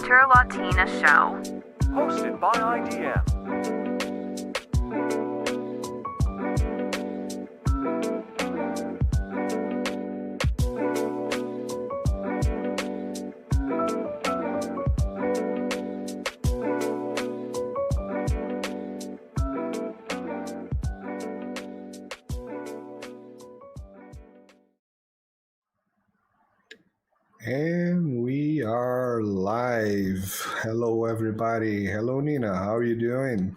WLS Hosted by IDM. And we are live. Hello, everybody. Hello, Nina. How are you doing?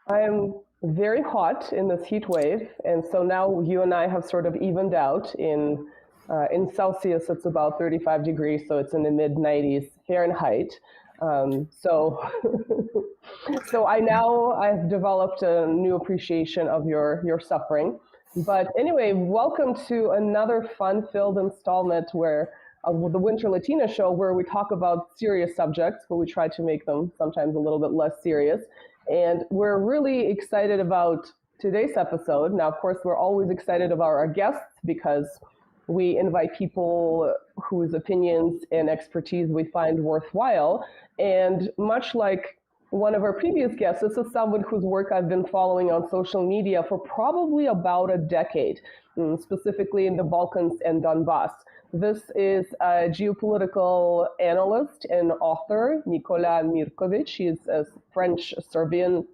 I am very hot in this heat wave, and so now you and I have sort of evened out. In Celsius, it's about 35 degrees, so it's in the mid 90s Fahrenheit. So I've developed a new appreciation of your suffering. But anyway, welcome to another fun-filled installment of the Winter Latina Show, where we talk about serious subjects, but we try to make them sometimes a little bit less serious. And we're really excited about today's episode. Now, of course, we're always excited about our guests because we invite people whose opinions and expertise we find worthwhile. And much like one of our previous guests, this is someone whose work I've been following on social media for probably about a decade, specifically in the Balkans and Donbass. This is a geopolitical analyst and author, Nikola Mirkovic. He's a French-Serbian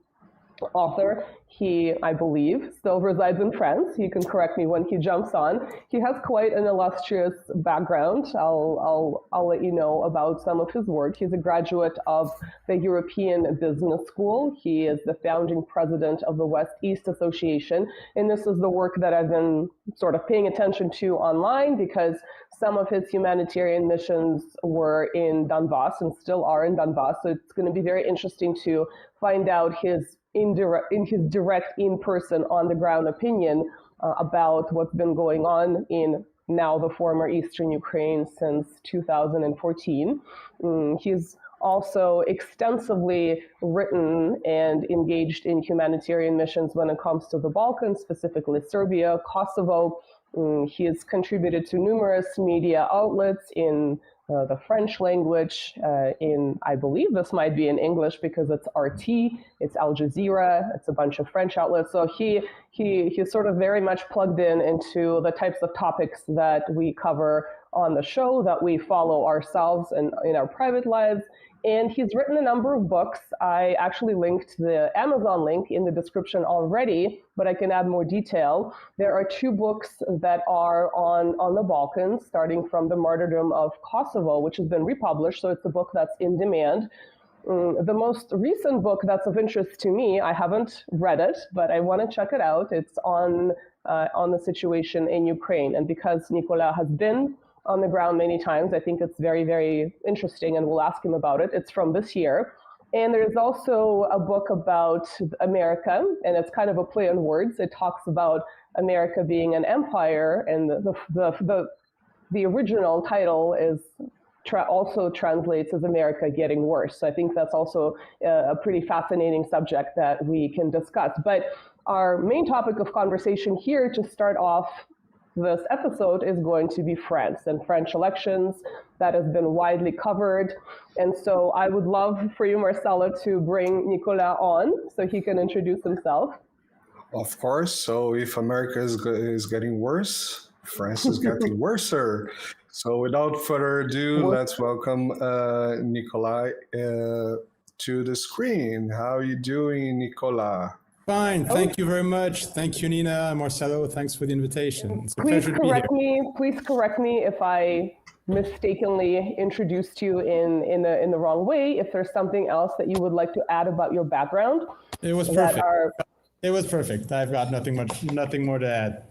author. He, I believe, still resides in France. He can correct me when he jumps on. He has quite an illustrious background. I'll let you know about some of his work. He's a graduate of the European Business School. He is the founding president of the West East Association. And this is the work that I've been sort of paying attention to online because some of his humanitarian missions were in Donbass and still are in Donbass. So it's going to be very interesting to find out his direct in-person on-the-ground opinion about what's been going on in now the former Eastern Ukraine since 2014. He's also extensively written and engaged in humanitarian missions when it comes to the Balkans, specifically Serbia, Kosovo. He has contributed to numerous media outlets in the French language, I believe this might be in English because it's RT, it's Al Jazeera, it's a bunch of French outlets. So he's sort of very much plugged into the types of topics that we cover on the show, that we follow ourselves and in our private lives. And he's written a number of books. I actually linked the Amazon link in the description already, but I can add more detail. There are 2 books that are on the Balkans, starting from The Martyrdom of Kosovo, which has been republished, so it's a book that's in demand. The most recent book that's of interest to me, I haven't read it, but I want to check it out. It's on the situation in Ukraine. And because Nikola has been on the ground many times, I think it's very, very interesting, and we'll ask him about it. It's from this year. And there's also a book about America, and it's kind of a play on words. It talks about America being an empire, and the original title is also translates as America getting worse. So I think that's also a pretty fascinating subject that we can discuss. But our main topic of conversation here to start off this episode is going to be France and French elections. That has been widely covered. And so I would love for you, Marcelo, to bring Nikola on so he can introduce himself. Of course. So if America is getting worse, France is getting worser. So without further ado, let's welcome Nikola to the screen. How are you doing, Nikola? Fine, thank you very much. Thank you, Nina, Marcelo. Thanks for the invitation. It's a pleasure to be here. Please correct me if I mistakenly introduced you in the wrong way. If there's something else that you would like to add about your background. It was perfect. It was perfect. I've got nothing more to add.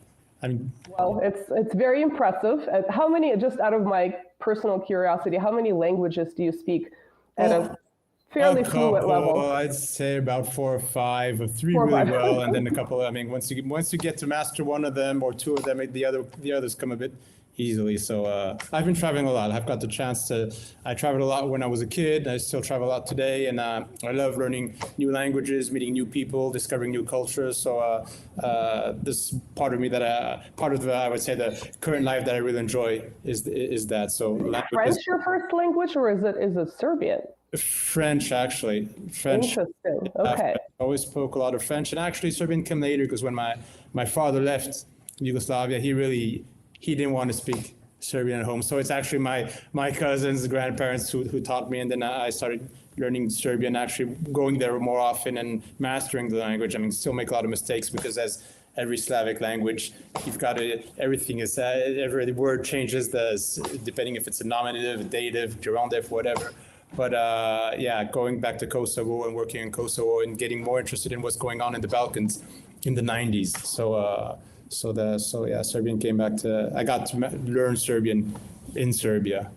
Well, it's very impressive. How many, just out of my personal curiosity, how many languages do you speak at a fairly fluent level? I'd say about 4 or 5, or 3 really well, and then a couple. Once you get to master one of them or 2 of them, the others come a bit easily. So I've been traveling a lot. I've got the chance to. I traveled a lot when I was a kid. I still travel a lot today, and I love learning new languages, meeting new people, discovering new cultures. So this part of me I would say the current life that I really enjoy is that. So French your first language, or is it Serbian? French, actually. French. Interesting. Okay. I always spoke a lot of French, and actually Serbian came later because when my father left Yugoslavia, he didn't want to speak Serbian at home. So it's actually my cousins, grandparents who taught me, and then I started learning Serbian, actually going there more often and mastering the language. I mean, still make a lot of mistakes because as every Slavic language, you've got to, everything is, every word changes depending if it's a nominative, a dative, gerundive, whatever. But yeah, going back to Kosovo and working in Kosovo and getting more interested in what's going on in the Balkans in the 90s. So yeah, Serbian came back to, I got to learn Serbian in Serbia.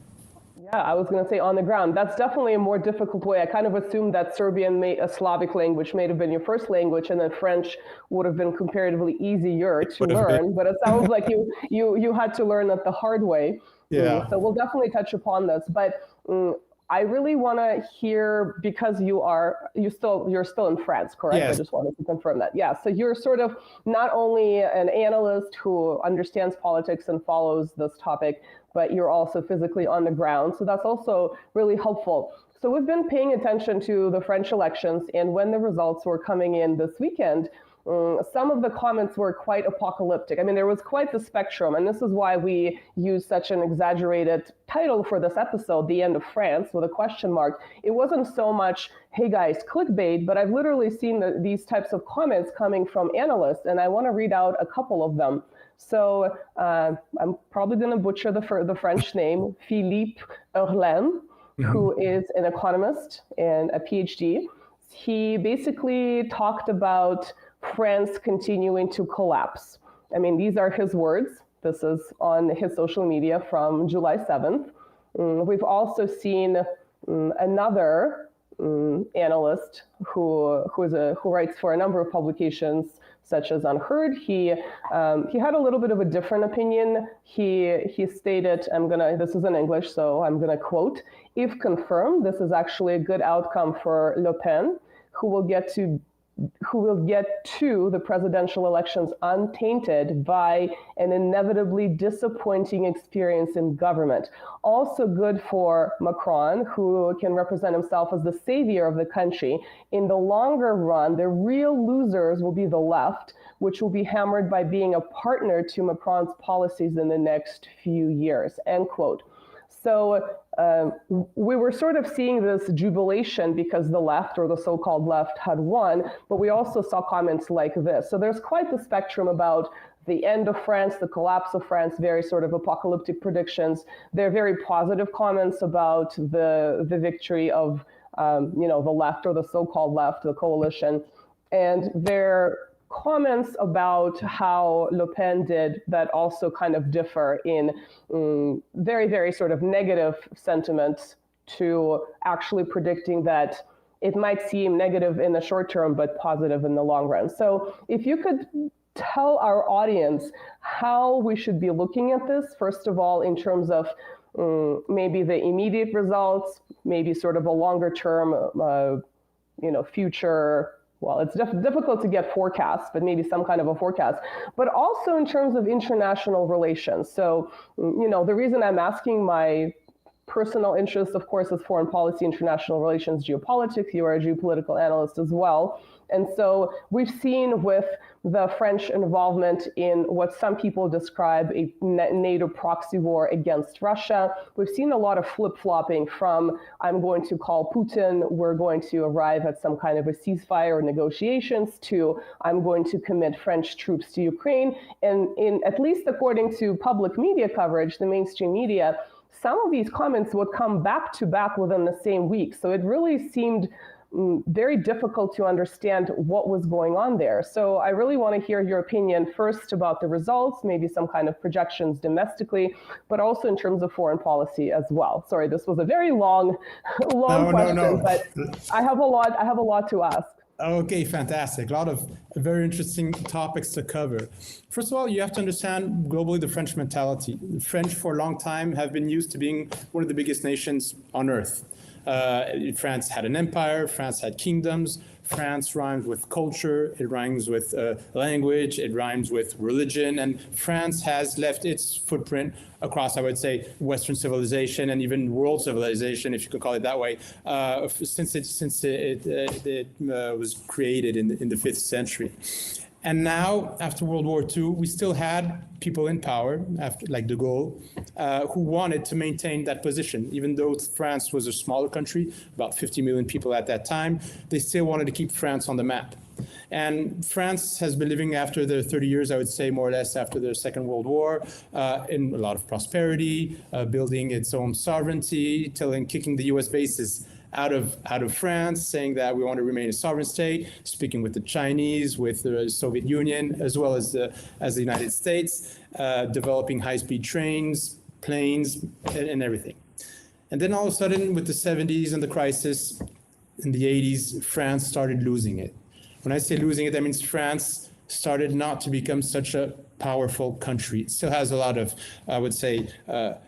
Yeah, I was going to say on the ground. That's definitely a more difficult way. I kind of assumed that Serbian, a Slavic language, may have been your first language, and then French would have been comparatively easier to learn. But it sounds like you had to learn it the hard way. Yeah. So we'll definitely touch upon this. But I really want to hear, because you're still in France, correct? Yes. I just wanted to confirm that. Yeah. So you're sort of not only an analyst who understands politics and follows this topic, but you're also physically on the ground. So that's also really helpful. So we've been paying attention to the French elections, and when the results were coming in this weekend, some of the comments were quite apocalyptic. I mean, there was quite the spectrum, and this is why we use such an exaggerated title for this episode, The End of France, with a question mark. It wasn't so much, hey guys, clickbait, but I've literally seen these types of comments coming from analysts, and I want to read out a couple of them. So I'm probably going to butcher the French name, Philippe Eurlin, who is an economist and a PhD. He basically talked about France continuing to collapse. I mean, these are his words. This is on his social media from July 7th. We've also seen another analyst who writes for a number of publications, such as Unheard. He had a little bit of a different opinion. He stated, this is in English, so I'm gonna quote, "If confirmed, this is actually a good outcome for Le Pen, who will get to the presidential elections untainted by an inevitably disappointing experience in government. Also good for Macron, who can represent himself as the savior of the country. In the longer run, the real losers will be the left, which will be hammered by being a partner to Macron's policies in the next few years," end quote. So we were sort of seeing this jubilation because the left, or the so-called left, had won, but we also saw comments like this. So there's quite the spectrum about the end of France, the collapse of France, very sort of apocalyptic predictions. There are very positive comments about the victory of the left, or the so-called left, the coalition. And there comments about how Le Pen did that also kind of differ in very, very sort of negative sentiments to actually predicting that it might seem negative in the short term, but positive in the long run. So if you could tell our audience how we should be looking at this, first of all, in terms of maybe the immediate results, maybe sort of a longer term, future. Well, it's difficult to get forecasts, but maybe some kind of a forecast, but also in terms of international relations. So, the reason I'm asking, my personal interest, of course, is foreign policy, international relations, geopolitics. You are a geopolitical analyst as well. And so we've seen with the French involvement in what some people describe a NATO proxy war against Russia. We've seen a lot of flip-flopping from, I'm going to call Putin, we're going to arrive at some kind of a ceasefire or negotiations, to I'm going to commit French troops to Ukraine. And at least according to public media coverage, the mainstream media, some of these comments would come back to back within the same week. So it really seemed very difficult to understand what was going on there. So I really want to hear your opinion first about the results, maybe some kind of projections domestically, but also in terms of foreign policy as well. Sorry, this was a very long question, but I have a lot to ask. Okay, fantastic. A lot of very interesting topics to cover. First of all, you have to understand globally the French mentality. The French for a long time have been used to being one of the biggest nations on earth. France had an empire, France had kingdoms, France rhymes with culture, it rhymes with language, it rhymes with religion, and France has left its footprint across, I would say, Western civilization and even world civilization, if you could call it that way, since it was created in the 5th century. And now, after World War II, we still had people in power, like de Gaulle, who wanted to maintain that position. Even though France was a smaller country, about 50 million people at that time, they still wanted to keep France on the map. And France has been living after the 30 years, I would say, more or less after the Second World War, in a lot of prosperity, building its own sovereignty, kicking the US bases out of France, saying that we want to remain a sovereign state, speaking with the Chinese, with the Soviet Union, as well as the United States, developing high-speed trains, planes, and everything. And then all of a sudden, with the 70s and the crisis, in the 80s, France started losing it. When I say losing it, that means France started not to become such a powerful country. It still has a lot of, I would say,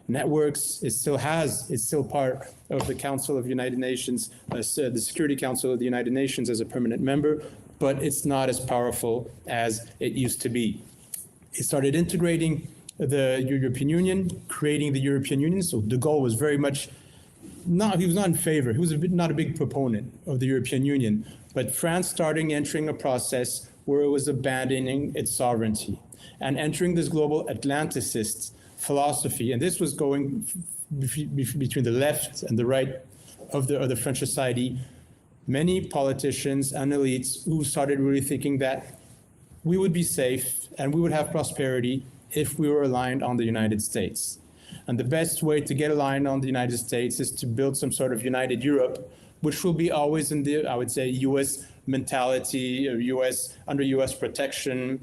networks. It's still part of the Council of United Nations, the Security Council of the United Nations as a permanent member, but it's not as powerful as it used to be. It started integrating the European Union, creating the European Union. So de Gaulle was very much he was not in favor. He was not a big proponent of the European Union, but France started entering a process where it was abandoning its sovereignty and entering this global Atlanticist philosophy. And this was going between the left and the right of the French society. Many politicians and elites who started really thinking that we would be safe and we would have prosperity if we were aligned on the United States. And the best way to get aligned on the United States is to build some sort of united Europe, which will be always in the, I would say, US mentality, under US protection,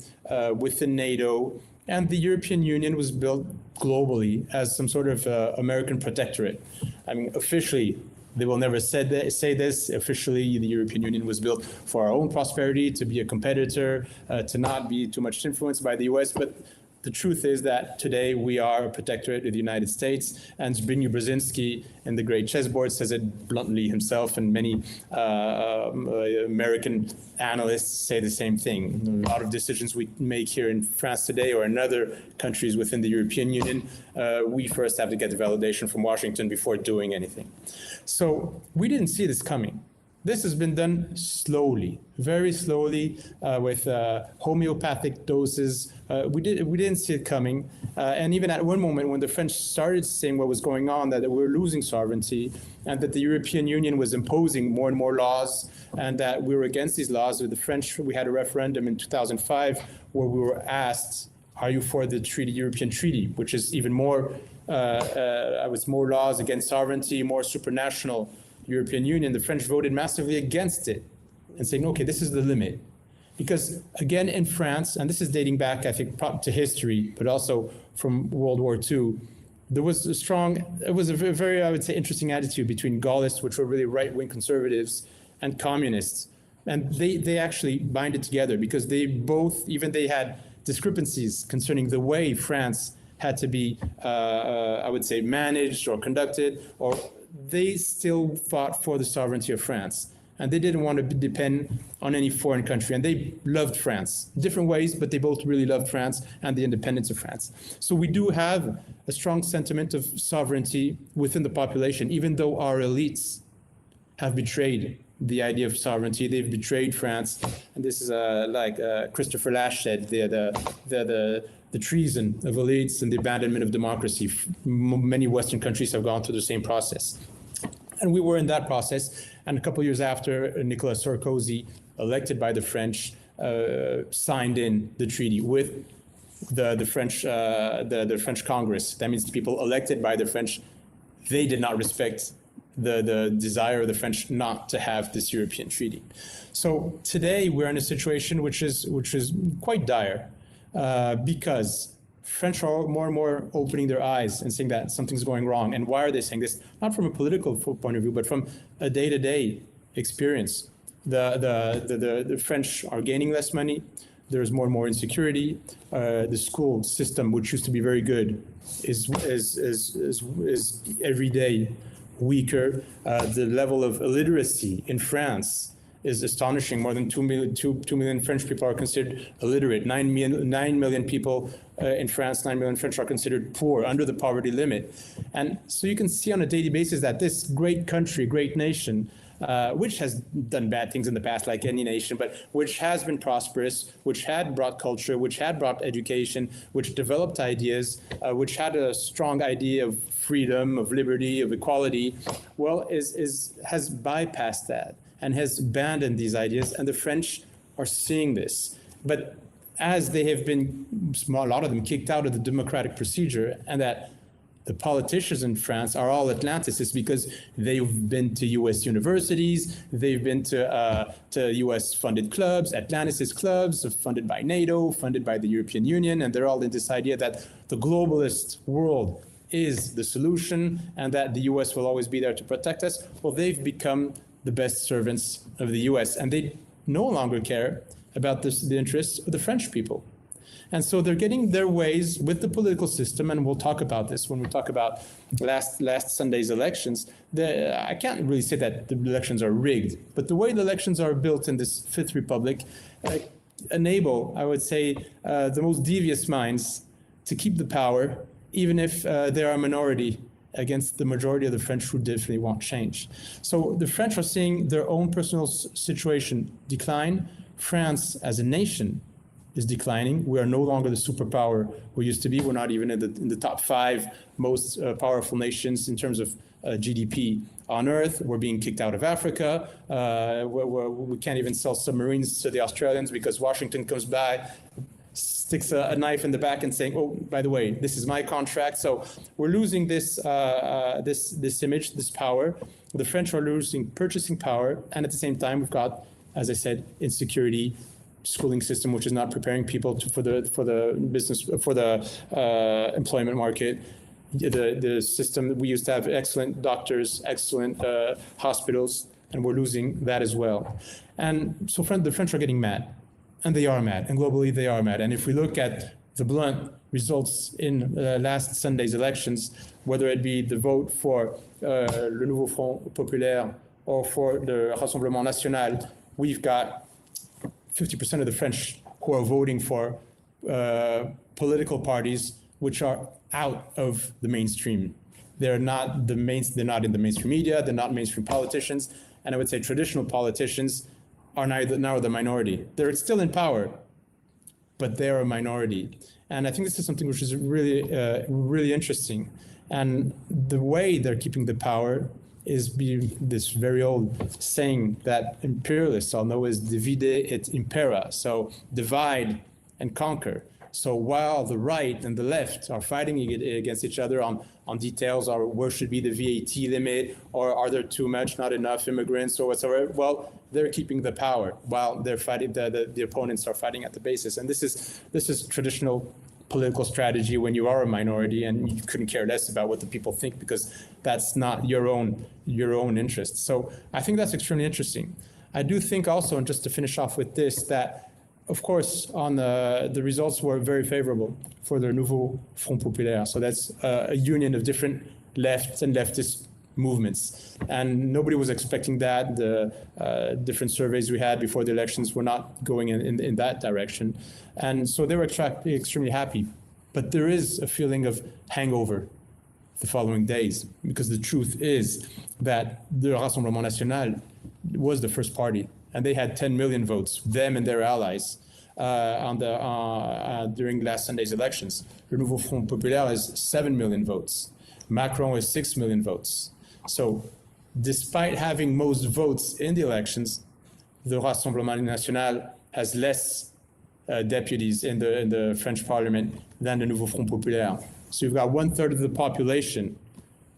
within NATO. And the European Union was built globally as some sort of American protectorate. I mean, officially, they will never say this. Officially, the European Union was built for our own prosperity, to be a competitor, to not be too much influenced by the US. But the truth is that today we are a protectorate of the United States, and Zbigniew Brzezinski in The Great Chessboard says it bluntly himself, and many American analysts say the same thing. A lot of decisions we make here in France today or in other countries within the European Union, we first have to get the validation from Washington before doing anything. So we didn't see this coming. This has been done slowly, very slowly, with homeopathic doses. We didn't see it coming. And even at one moment when the French started seeing what was going on, that we were losing sovereignty and that the European Union was imposing more and more laws and that we were against these laws. With the French, we had a referendum in 2005 where we were asked, are you for the treaty, European treaty, which is even more, more laws against sovereignty, more supranational European Union. The French voted massively against it and saying, okay, this is the limit. Because again, in France, and this is dating back, I think, to history, but also from World War II, there was a very, I would say, interesting attitude between Gaullists, which were really right-wing conservatives, and communists. And they actually binded together because they both, even they had discrepancies concerning the way France had to be, I would say, managed or conducted, or they still fought for the sovereignty of France. And they didn't want to depend on any foreign country. And they loved France, different ways, but they both really loved France and the independence of France. So we do have a strong sentiment of sovereignty within the population, even though our elites have betrayed the idea of sovereignty. They've betrayed France. And this is like Christopher Lasch said, the treason of elites and the abandonment of democracy. Many Western countries have gone through the same process. And we were in that process. And a couple of years after, Nicolas Sarkozy, elected by the French, signed in the treaty with the French Congress. That means the people elected by the French, they did not respect the desire of the French not to have this European treaty. So today we're in a situation which is quite dire. Because French are more and more opening their eyes and saying that something's going wrong. And why are they saying this? Not from a political point of view, but from a day-to-day experience. The French are gaining less money. There's more and more insecurity. The school system, which used to be very good, is every day weaker. The level of illiteracy in France is astonishing. More than 2 million French people are considered illiterate. 9 million people in France, 9 million French are considered poor, under the poverty limit. And so you can see on a daily basis that this great country, great nation, which has done bad things in the past, like any nation, but which has been prosperous, which had brought culture, which had brought education, which developed ideas, which had a strong idea of freedom, of liberty, of equality, well, has bypassed that and has abandoned these ideas. And the French are seeing this. But as they have been, a lot of them, kicked out of the democratic procedure, and that the politicians in France are all Atlanticists because they've been to U.S. universities, they've been to U.S.-funded clubs, Atlanticist clubs, funded by NATO, funded by the European Union, and they're all in this idea that the globalist world is the solution and that the U.S. will always be there to protect us. Well, they've become the best servants of the U.S., and they no longer care about the interests of the French people. And so they're getting their ways with the political system, and we'll talk about this when we talk about last Sunday's elections. I can't really say that the elections are rigged, but the way the elections are built in this Fifth Republic enable, I would say, the most devious minds to keep the power, even if they are a minority against the majority of the French who definitely want change. So the French are seeing their own personal situation decline. France as a nation is declining. We are no longer the superpower we used to be. We're not even in the top 5 most powerful nations in terms of GDP on Earth. We're being kicked out of Africa. We can't even sell submarines to the Australians because Washington comes by, sticks a knife in the back and saying, oh, by the way, this is my contract. So we're losing this image, this power. The French are losing purchasing power. And at the same time, we've got, as I said, insecurity, schooling system, which is not preparing people for the employment market. The system, we used to have excellent doctors, excellent hospitals, and we're losing that as well. And so the French are getting mad, and they are mad, and globally they are mad. And if we look at the blunt results in last Sunday's elections, whether it be the vote for le Nouveau Front Populaire or for the Rassemblement National, we've got 50% of the French who are voting for political parties which are out of the mainstream. They're not in the mainstream media, they're not mainstream politicians, and I would say traditional politicians are now the minority. They're still in power, but they're a minority. And I think this is something which is really, really interesting. And the way they're keeping the power is this very old saying that imperialists all know is divide et impera, so divide and conquer. So while the right and the left are fighting against each other on details, or where should be the VAT limit, or are there too much, not enough immigrants, or whatsoever, well, they're keeping the power while they're fighting, the opponents are fighting at the basis. And this is traditional political strategy when you are a minority and you couldn't care less about what the people think because that's not your own interest. So I think that's extremely interesting. I do think also, and just to finish off with this, that of course on the results were very favorable for the Nouveau Front Populaire. So that's a union of different lefts and leftist movements, and nobody was expecting that. The different surveys we had before the elections were not going in that direction, and so they were extremely happy. But there is a feeling of hangover the following days, because the truth is that the Rassemblement National was the first party, and they had 10 million votes, them and their allies, during last Sunday's elections. Le Nouveau Front Populaire has 7 million votes. Macron has 6 million votes. So despite having most votes in the elections, the Rassemblement National has less deputies in the French parliament than the Nouveau Front Populaire. So you've got 1/3 of the population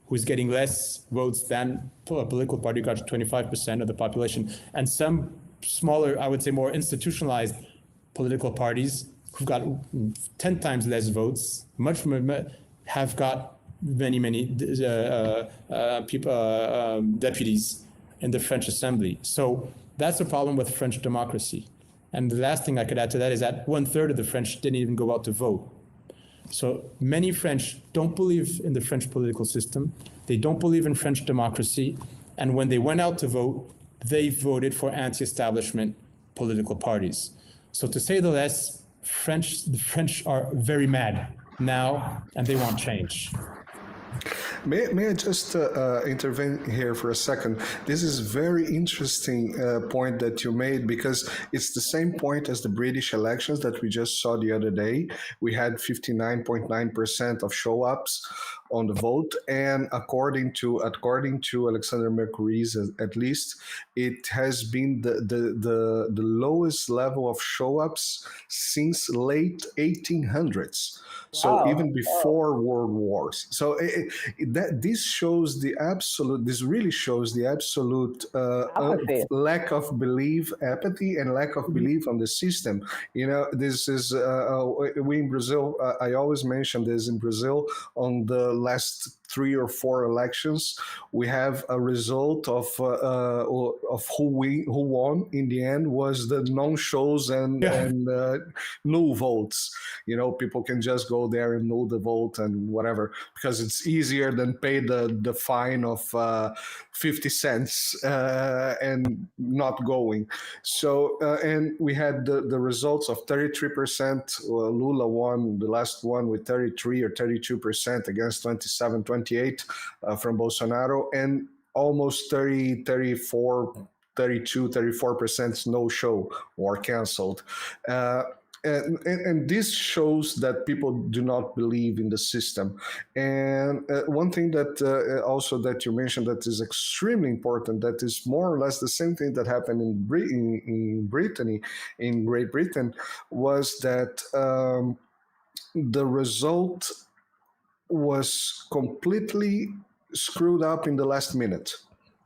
who's getting less votes than a political party got 25% of the population. And some smaller, I would say more institutionalized political parties who've got 10 times less votes, much more, have got many deputies in the French Assembly. So that's a problem with French democracy. And the last thing I could add to that is that 1/3 of the French didn't even go out to vote. So many French don't believe in the French political system. They don't believe in French democracy. And when they went out to vote, they voted for anti-establishment political parties. So to say the less, the French are very mad now, and they want change. May I just intervene here for a second? This is very interesting point that you made, because it's the same point as the British elections that we just saw the other day. We had 59.9% of show-ups on the vote, and according to Alexander Mercouris, at least, it has been the lowest level of show-ups since late 1800s. So Wow. even before World Wars. So this really shows the absolute Apathy. lack of apathy and lack of belief on the system. You know, this is we in Brazil. I always mention this in Brazil. On the last 3 or 4 elections, we have a result of who won in the end was the non-shows and null votes. You know, people can just go there and null the vote and whatever, because it's easier than pay the fine of 50 cents and not going. So and we had the results of 33%. Lula won the last one with 33 or 32% against 27, 28 from Bolsonaro, and almost 34% no show or canceled. And this shows that people do not believe in the system. And one thing that also that you mentioned that is extremely important, that is more or less the same thing that happened in Great Britain, was that the result was completely screwed up in the last minute.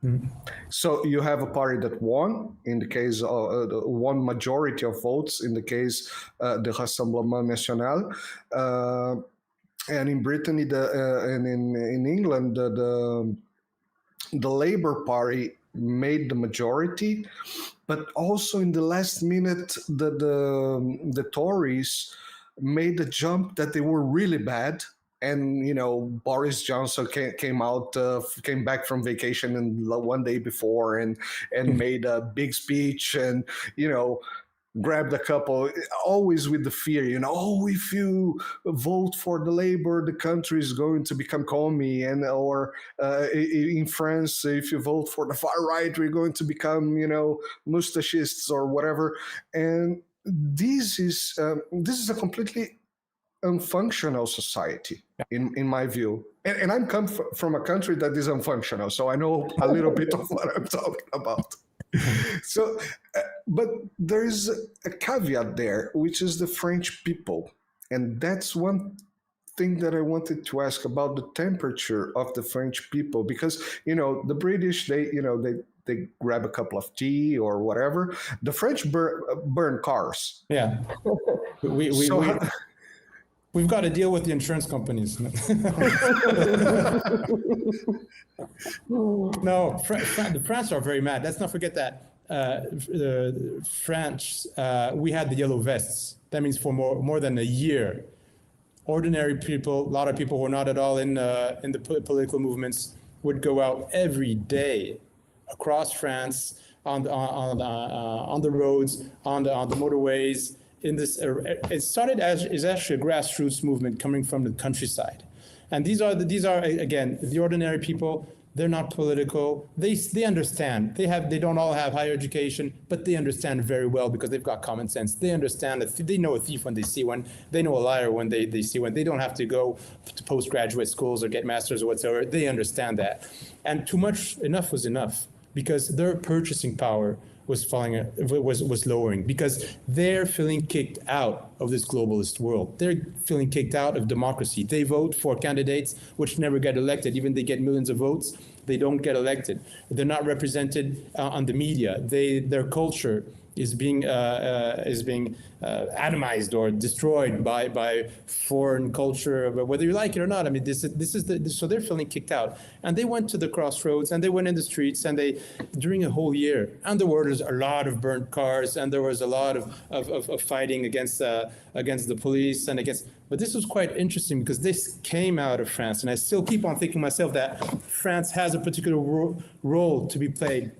Mm-hmm. So you have a party that won, in the case of won majority of votes, in the case the Rassemblement National, and in Britain and in England the Labour Party made the majority, but also in the last minute the Tories made a jump that they were really bad. And, you know, Boris Johnson came back from vacation and one day before and made a big speech and, you know, grabbed a couple, always with the fear, you know, oh, if you vote for the Labour, the country is going to become commie, or in France, if you vote for the far right, we're going to become, you know, moustachists or whatever. And this is a completely unfunctional society, in my view. And I'm come from a country that is unfunctional, so I know a little bit of what I'm talking about. So, but there is a caveat there, which is the French people. And that's one thing that I wanted to ask about the temperature of the French people, because, you know, the British, they grab a cup of tea or whatever. The French burn cars. Yeah. We've got to deal with the insurance companies. No, the French are very mad. Let's not forget that France, we had the yellow vests. That means for more than a year, ordinary people, a lot of people who are not at all in the political movements, would go out every day across France on the roads, on the motorways. It started as actually a grassroots movement coming from the countryside, and these are again the ordinary people. They're not political. They understand. They don't all have higher education, but they understand very well because they've got common sense. They understand that they know a thief when they see one. They know a liar when they see one. They don't have to go to postgraduate schools or get masters or whatsoever. They understand that, and enough was enough, because their purchasing power was lowering, because they're feeling kicked out of this globalist world. They're feeling kicked out of democracy. They vote for candidates which never get elected. Even they get millions of votes, they don't get elected. They're not represented on the media. Their culture is being atomized or destroyed by foreign culture, whether you like it or not. I mean, so they're feeling kicked out, and they went to the crossroads and they went in the streets, and during a whole year, and there was a lot of burnt cars, and there was a lot of fighting against the police and against. But this was quite interesting because this came out of France, and I still keep on thinking myself that France has a particular role to be played.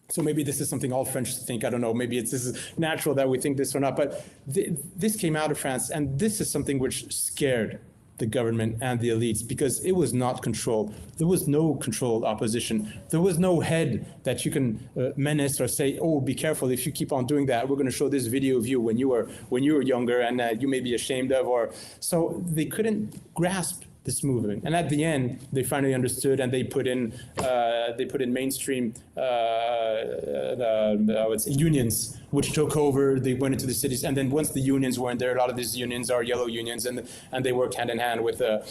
So maybe this is something all French think, I don't know, maybe this is natural that we think this or not, but this came out of France, and this is something which scared the government and the elites because it was not controlled. There was no controlled opposition. There was no head that you can menace or say, oh, be careful, if you keep on doing that, we're going to show this video of you when you were younger and you may be ashamed of, or so they couldn't grasp this movement. And at the end, they finally understood, and they put in mainstream I would say unions, which took over. They went into the cities, and then once the unions weren't there, a lot of these unions are yellow unions, and they worked hand in hand with the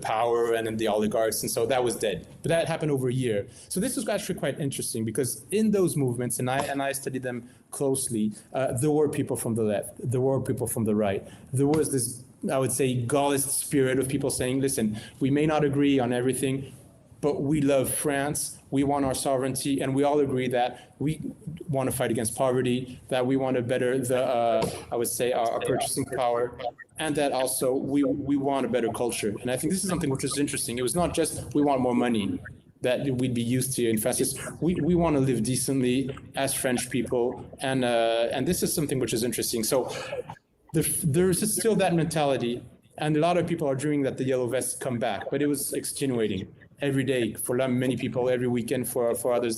power and then the oligarchs, and so that was dead. But that happened over a year. So this was actually quite interesting because in those movements, and I studied them closely, there were people from the left, there were people from the right, there was this, I would say, Gaullist spirit of people saying, listen, we may not agree on everything, but we love France, we want our sovereignty, and we all agree that we want to fight against poverty, that we want to better I would say, our purchasing power, and that also we want a better culture. And I think this is something which is interesting. It was not just we want more money that we'd be used to in France. We want to live decently as French people, and this is something which is interesting. So there's still that mentality, and a lot of people are dreaming that the yellow vests come back, but it was extenuating every day for many people, every weekend for others.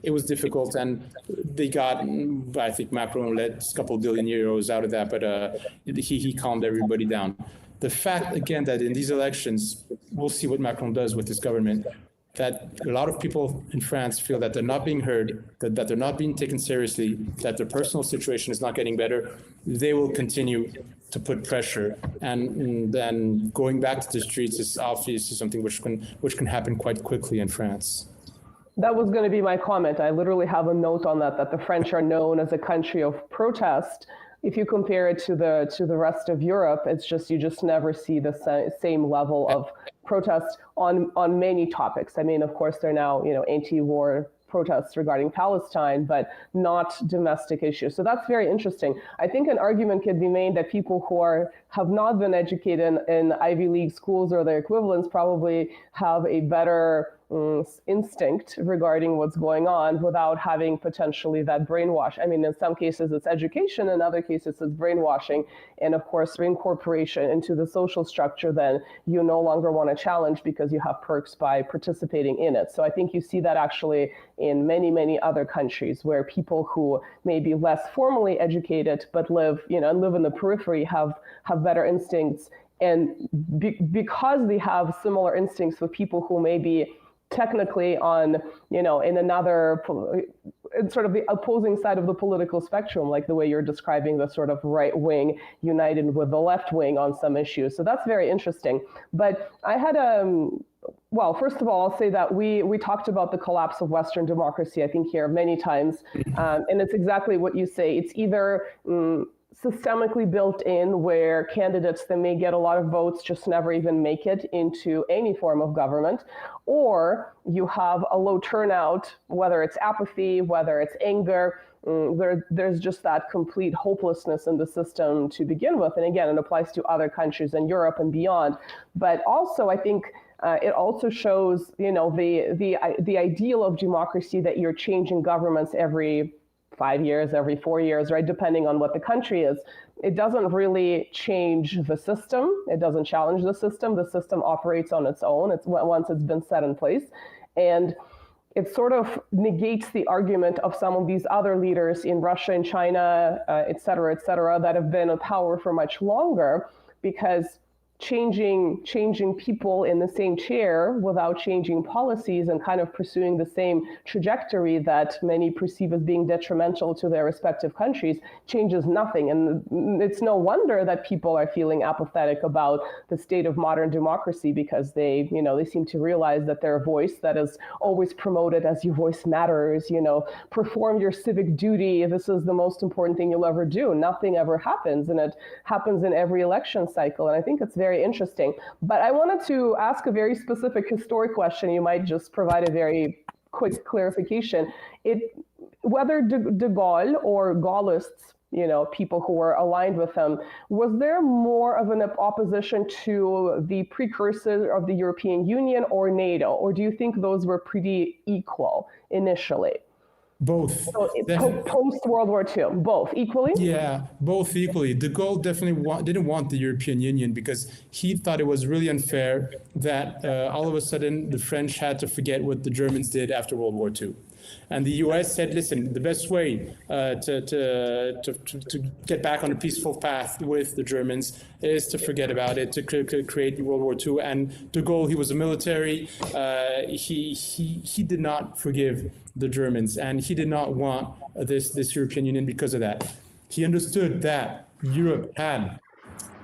It was difficult, and they got, I think Macron let a couple billion euros out of that, but he calmed everybody down. The fact, again, that in these elections, we'll see what Macron does with his government, that a lot of people in France feel that they're not being heard, that they're not being taken seriously, that their personal situation is not getting better. They will continue to put pressure, and then going back to the streets is obviously something which can happen quite quickly in France. That was going to be my comment. I literally have a note on that the French are known as a country of protest. If you compare it to the rest of Europe, it's just you just never see the same level of protest on many topics. I mean, of course, there are now anti-war protests regarding Palestine, but not domestic issues. So that's very interesting. I think an argument could be made that people who have not been educated in Ivy League schools or their equivalents probably have a better instinct regarding what's going on without having potentially that brainwash. I mean, in some cases it's education, in other cases it's brainwashing, and of course reincorporation into the social structure then you no longer want to challenge because you have perks by participating in it. So I think you see that actually in many, many other countries where people who may be less formally educated but live in the periphery have better instincts, and because they have similar instincts with people who may be technically on, in another, sort of the opposing side of the political spectrum, like the way you're describing the sort of right wing united with the left wing on some issues. So that's very interesting. But I had well, first of all, I'll say that we talked about the collapse of Western democracy, I think, here many times. And it's exactly what you say. It's either systemically built in where candidates that may get a lot of votes just never even make it into any form of government, or you have a low turnout, whether it's apathy, whether it's anger. There's just that complete hopelessness in the system to begin with. And again, it applies to other countries in Europe and beyond. But also, I think it also shows, the ideal of democracy, that you're changing governments every 5 years, every 4 years, right? Depending on what the country is. It doesn't really change the system. It doesn't challenge the system. The system operates on its own. Once it's been set in place. And it sort of negates the argument of some of these other leaders in Russia and China, et cetera, that have been in power for much longer, because changing people in the same chair without changing policies and kind of pursuing the same trajectory that many perceive as being detrimental to their respective countries changes nothing. And it's no wonder that people are feeling apathetic about the state of modern democracy, because they seem to realize that their voice that is always promoted as your voice matters, perform your civic duty. This is the most important thing you'll ever do. Nothing ever happens, and it happens in every election cycle. And I think it's very interesting. But I wanted to ask a very specific historic question. You might just provide a very quick clarification. Whether de Gaulle or Gaullists, people who were aligned with him. Was there more of an opposition to the precursor of the European Union or NATO, or do you think those were pretty equal initially? Both. So post-World War II, both equally? Yeah, both equally. De Gaulle definitely didn't want the European Union because he thought it was really unfair that all of a sudden the French had to forget what the Germans did after World War II. And the US said, listen, the best way to get back on a peaceful path with the Germans is to forget about it, to create World War II. And de Gaulle, he was a military, he did not forgive the Germans, and he did not want this European Union because of that. He understood that Europe had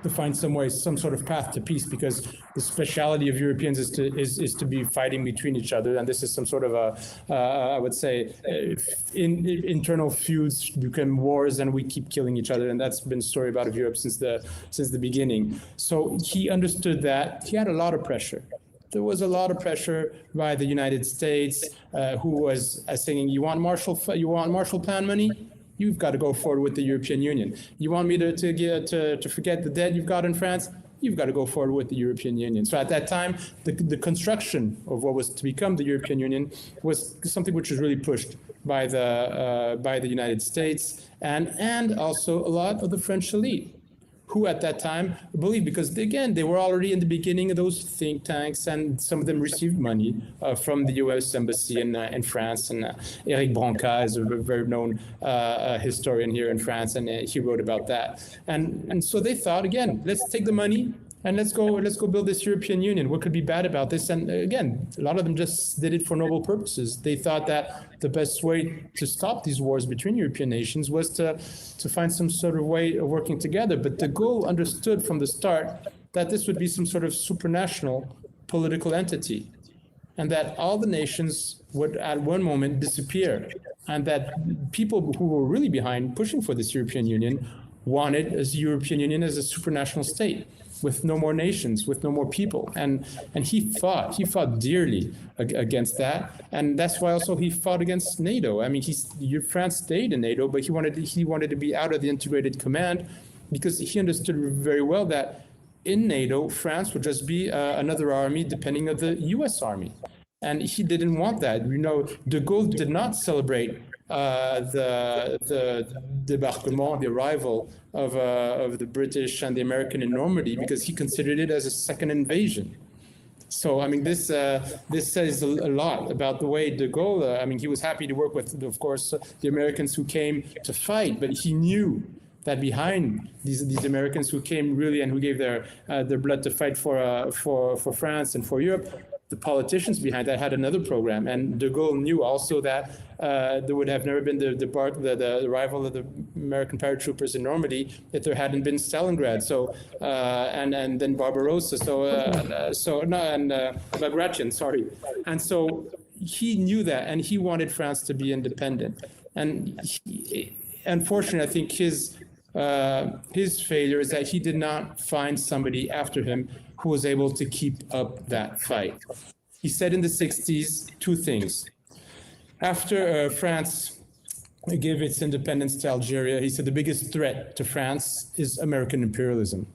to find some sort of path to peace, because the speciality of Europeans is to be fighting between each other, and this is some sort of I would say internal feuds become wars, and we keep killing each other, and that's been the story about Europe since the beginning. So he understood that. He had a lot of pressure. There was a lot of pressure by the United States, who was saying, you want Marshall Plan money? You've got to go forward with the European Union. You want me to forget the debt you've got in France? You've got to go forward with the European Union. So at that time, the construction of what was to become the European Union was something which was really pushed by the United States and also a lot of the French elite, who at that time believed, because again, they were already in the beginning of those think tanks, and some of them received money from the US Embassy in France. And Eric Branca is a very known historian here in France, and he wrote about that. And so they thought, again, let's take the money and let's go build this European Union. What could be bad about this? And again, a lot of them just did it for noble purposes. They thought that the best way to stop these wars between European nations was to find some sort of way of working together. But de Gaulle understood from the start that this would be some sort of supranational political entity, and that all the nations would at one moment disappear, and that people who were really behind pushing for this European Union wanted a European Union as a supranational state, with no more nations, with no more people. And he fought dearly against that. And that's why also he fought against NATO. I mean, France stayed in NATO, but he wanted to be out of the integrated command, because he understood very well that in NATO, France would just be another army depending on the US Army. And he didn't want that. De Gaulle did not celebrate the débarquement, the arrival of the British and the American in Normandy, because he considered it as a second invasion. So, I mean, this says a lot about the way de Gaulle, I mean, he was happy to work with, of course, the Americans who came to fight, but he knew that behind these Americans who came really and who gave their blood to fight for France and for Europe, the politicians behind that had another program. And de Gaulle knew also that there would have never been the arrival of the American paratroopers in Normandy if there hadn't been Stalingrad. So and then Barbarossa. Bagration. Sorry. And so he knew that, and he wanted France to be independent. And unfortunately, I think his failure is that he did not find somebody after him who was able to keep up that fight. He said in the 60s two things. After France gave its independence to Algeria, he said the biggest threat to France is American imperialism.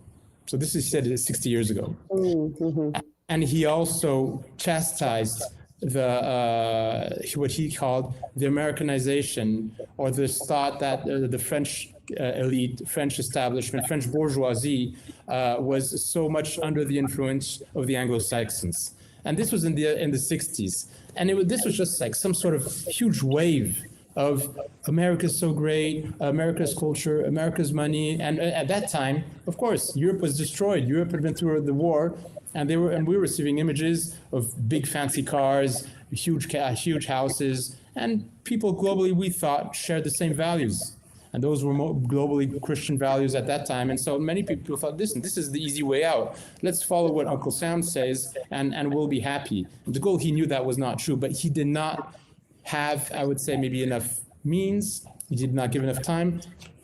So this is said 60 years ago. Mm-hmm. And he also chastised what he called the Americanization, or this thought that the French elite, French establishment, French bourgeoisie was so much under the influence of the Anglo-Saxons. And this was in the 60s. And this was just like some sort of huge wave of America's so great, America's culture, America's money. And at that time, of course, Europe was destroyed. Europe had been through the war, and we were receiving images of big fancy cars, huge houses, and people globally, we thought, shared the same values. And those were globally Christian values at that time. And so many people thought, listen, this is the easy way out. Let's follow what Uncle Sam says, and we'll be happy. And de Gaulle, he knew that was not true, but he did not have, I would say, maybe enough means. He did not give enough time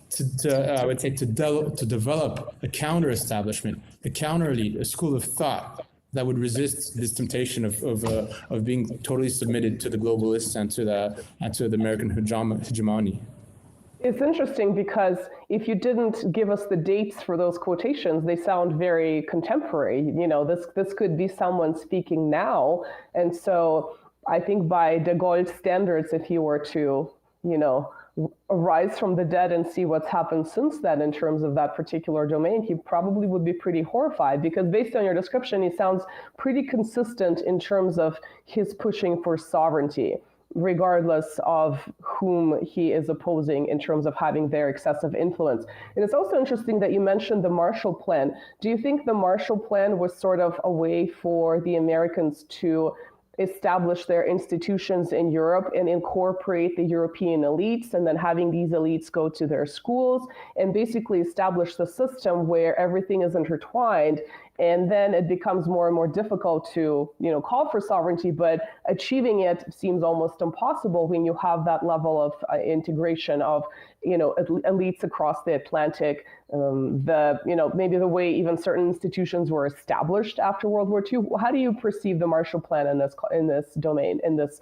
to develop a counter-establishment, a counter-elite, a school of thought that would resist this temptation of being totally submitted to the globalists and to the American hegemony. It's interesting because if you didn't give us the dates for those quotations, they sound very contemporary. You know, this could be someone speaking now. And so I think by de Gaulle's standards, if you were to, you know, arise from the dead and see what's happened since then in terms of that particular domain, he probably would be pretty horrified, because based on your description, he sounds pretty consistent in terms of his pushing for sovereignty, regardless of whom he is opposing in terms of having their excessive influence. And it's also interesting that you mentioned the Marshall Plan. Do you think the Marshall Plan was sort of a way for the Americans to establish their institutions in Europe and incorporate the European elites, and then having these elites go to their schools and basically establish the system where everything is intertwined? And then it becomes more and more difficult to, you know, call for sovereignty, but achieving it seems almost impossible when you have that level of integration of, you know, elites across the Atlantic. Maybe the way even certain institutions were established after World War II. How do you perceive the Marshall Plan in this domain, in this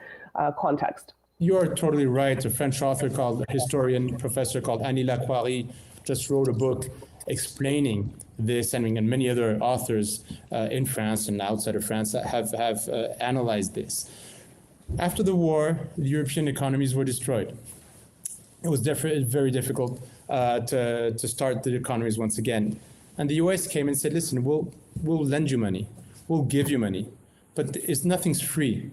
context? You're totally right. A French historian, professor called Annie Lacroix just wrote a book explaining this, and many other authors in France and outside of France have analyzed this. After the war, the European economies were destroyed. It was very difficult to start the economies once again. And the US came and said, listen, we'll lend you money, we'll give you money, but nothing's free.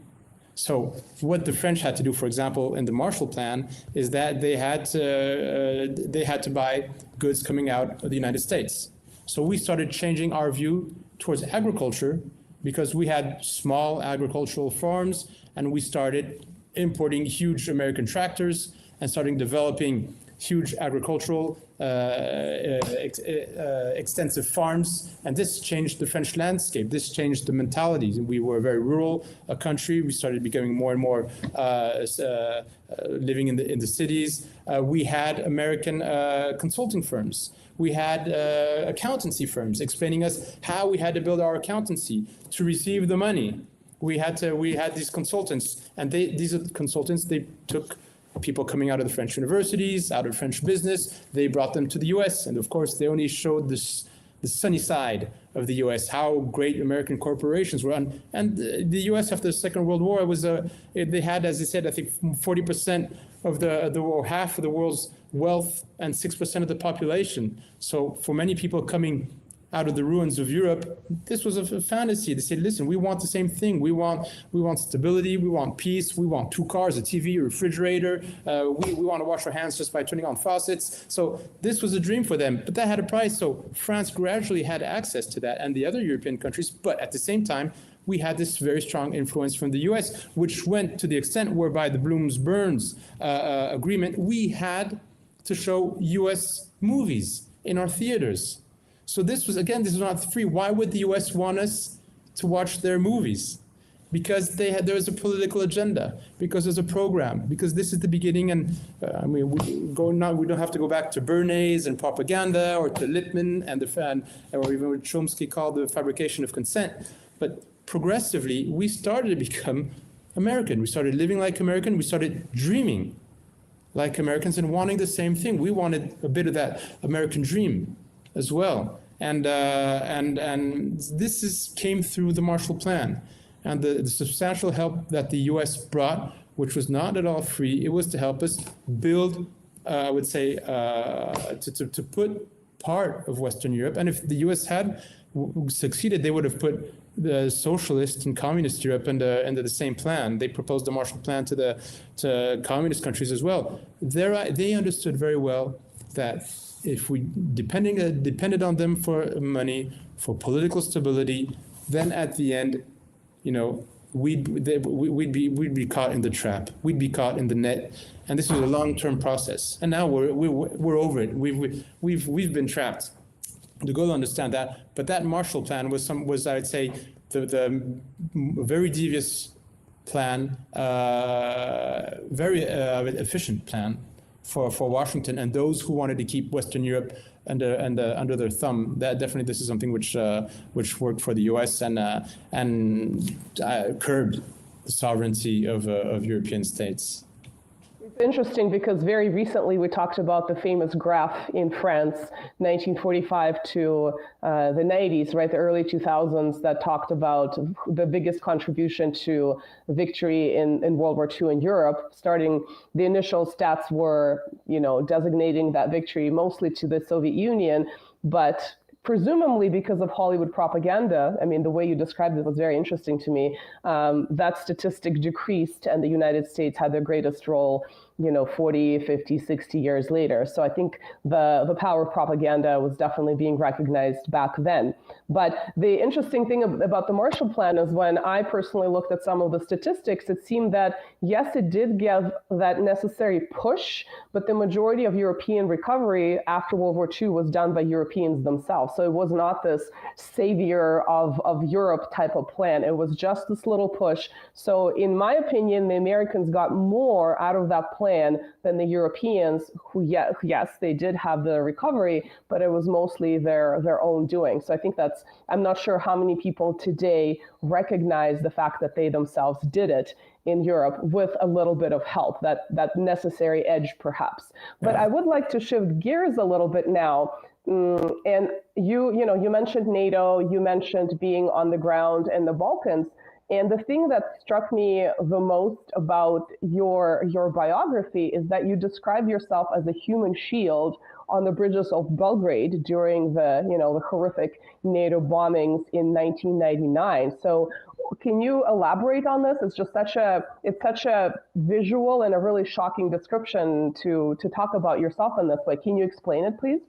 So what the French had to do, for example, in the Marshall Plan, is that they had to buy goods coming out of the United States. So we started changing our view towards agriculture, because we had small agricultural farms, and we started importing huge American tractors and starting developing huge agricultural extensive farms. And this changed the French landscape. This changed the mentalities. We were a very rural country. We started becoming more and more living in the cities. We had American consulting firms. We had accountancy firms explaining us how we had to build our accountancy to receive the money. We had these consultants, and these consultants, they took people coming out of the French universities, out of French business. They brought them to the US, and of course they only showed the sunny side of the US, how great American corporations were. And the US after the Second World War they had, as I said, I think 40% of or half of the world's wealth and 6% of the population. So for many people coming out of the ruins of Europe, this was a fantasy. They said, listen, we want the same thing. We want stability, we want peace, we want 2 cars, a TV, a refrigerator. We want to wash our hands just by turning on faucets. So this was a dream for them, but that had a price. So France gradually had access to that, and the other European countries. But at the same time, we had this very strong influence from the US, which went to the extent whereby the Blooms-Burns agreement, we had to show US movies in our theaters. So this is not free. Why would the US want us to watch their movies? Because there's a political agenda, because there's a program, because this is the beginning. And we don't have to go back to Bernays and propaganda, or to Lippmann or even what Chomsky called the fabrication of consent. But progressively, we started to become American. We started living like American. We started dreaming like Americans and wanting the same thing. We wanted a bit of that American dream as well. And this came through the Marshall Plan. And the substantial help that the US brought, which was not at all free, it was to help us build, I would say, to put part of Western Europe. And if the US had succeeded, they would have put the socialist and communist Europe into the same plan. They proposed the Marshall Plan to communist countries as well. They understood very well that if we depended on them for money, for political stability, then at the end, we'd be caught in the trap. We'd be caught in the net, and this was a long-term process. And now we're over it. We've been trapped. De Gaulle understand that, but that Marshall Plan was I would say the very devious plan, very efficient plan for Washington and those who wanted to keep Western Europe under their thumb. That definitely, this is something which worked for the U.S. and curbed the sovereignty of European states. It's Interesting, because very recently we talked about the famous graph in France, 1945 to the 90s, right, the early 2000s, that talked about the biggest contribution to victory in World War II in Europe. Starting, the initial stats were, designating that victory mostly to the Soviet Union, but presumably because of Hollywood propaganda, I mean, the way you described it was very interesting to me, that statistic decreased and the United States had their greatest role 40, 50, 60 years later. So I think the power of propaganda was definitely being recognized back then. But the interesting thing about the Marshall Plan is when I personally looked at some of the statistics, it seemed that, yes, it did give that necessary push, but the majority of European recovery after World War II was done by Europeans themselves. So it was not this savior of Europe type of plan. It was just this little push. So in my opinion, the Americans got more out of that plan than the Europeans, who, yes, they did have the recovery, but it was mostly their own doing. So I think I'm not sure how many people today recognize the fact that they themselves did it in Europe with a little bit of help, that necessary edge perhaps. But I would like to shift gears a little bit now. And you mentioned NATO, you mentioned being on the ground in the Balkans. And the thing that struck me the most about your biography is that you describe yourself as a human shield on the bridges of Belgrade during the horrific NATO bombings in 1999. So can you elaborate on this? It's such a visual and a really shocking description to talk about yourself in this way. Can you explain it, please?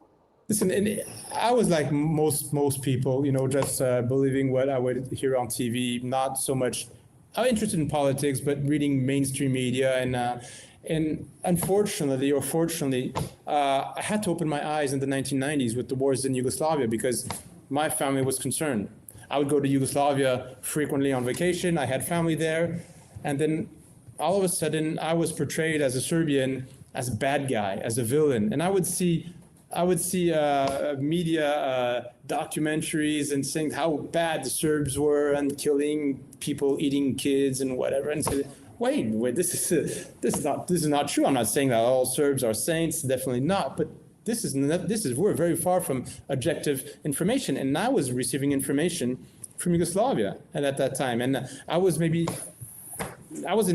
Listen, and I was like most people, just believing what I would hear on TV, not so much interested in politics, but reading mainstream media. And unfortunately, or fortunately, I had to open my eyes in the 1990s with the wars in Yugoslavia because my family was concerned. I would go to Yugoslavia frequently on vacation. I had family there. And then all of a sudden, I was portrayed as a Serbian, as a bad guy, as a villain. And I would see media documentaries and saying how bad the Serbs were and killing people, eating kids and whatever. And say, wait, this is not true. I'm not saying that all Serbs are saints, definitely not. But we're very far from objective information. And I was receiving information from Yugoslavia at that time, and I wasn't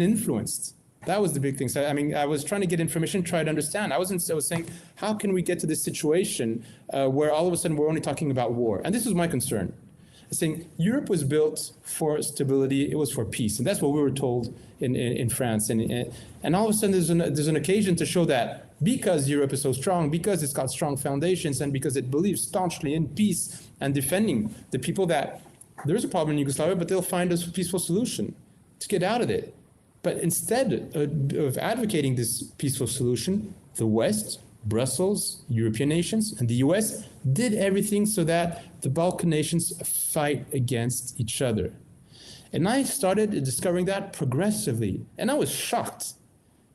influenced. That was the big thing. So, I was trying to get information, try to understand. I was saying, how can we get to this situation where all of a sudden we're only talking about war? And this was my concern. I was saying Europe was built for stability. It was for peace. And that's what we were told in France. And all of a sudden there's an occasion to show that because Europe is so strong, because it's got strong foundations, and because it believes staunchly in peace and defending the people, that there's a problem in Yugoslavia, but they'll find a peaceful solution to get out of it. But instead of advocating this peaceful solution, the West, Brussels, European nations, and the US did everything so that the Balkan nations fight against each other. And I started discovering that progressively. And I was shocked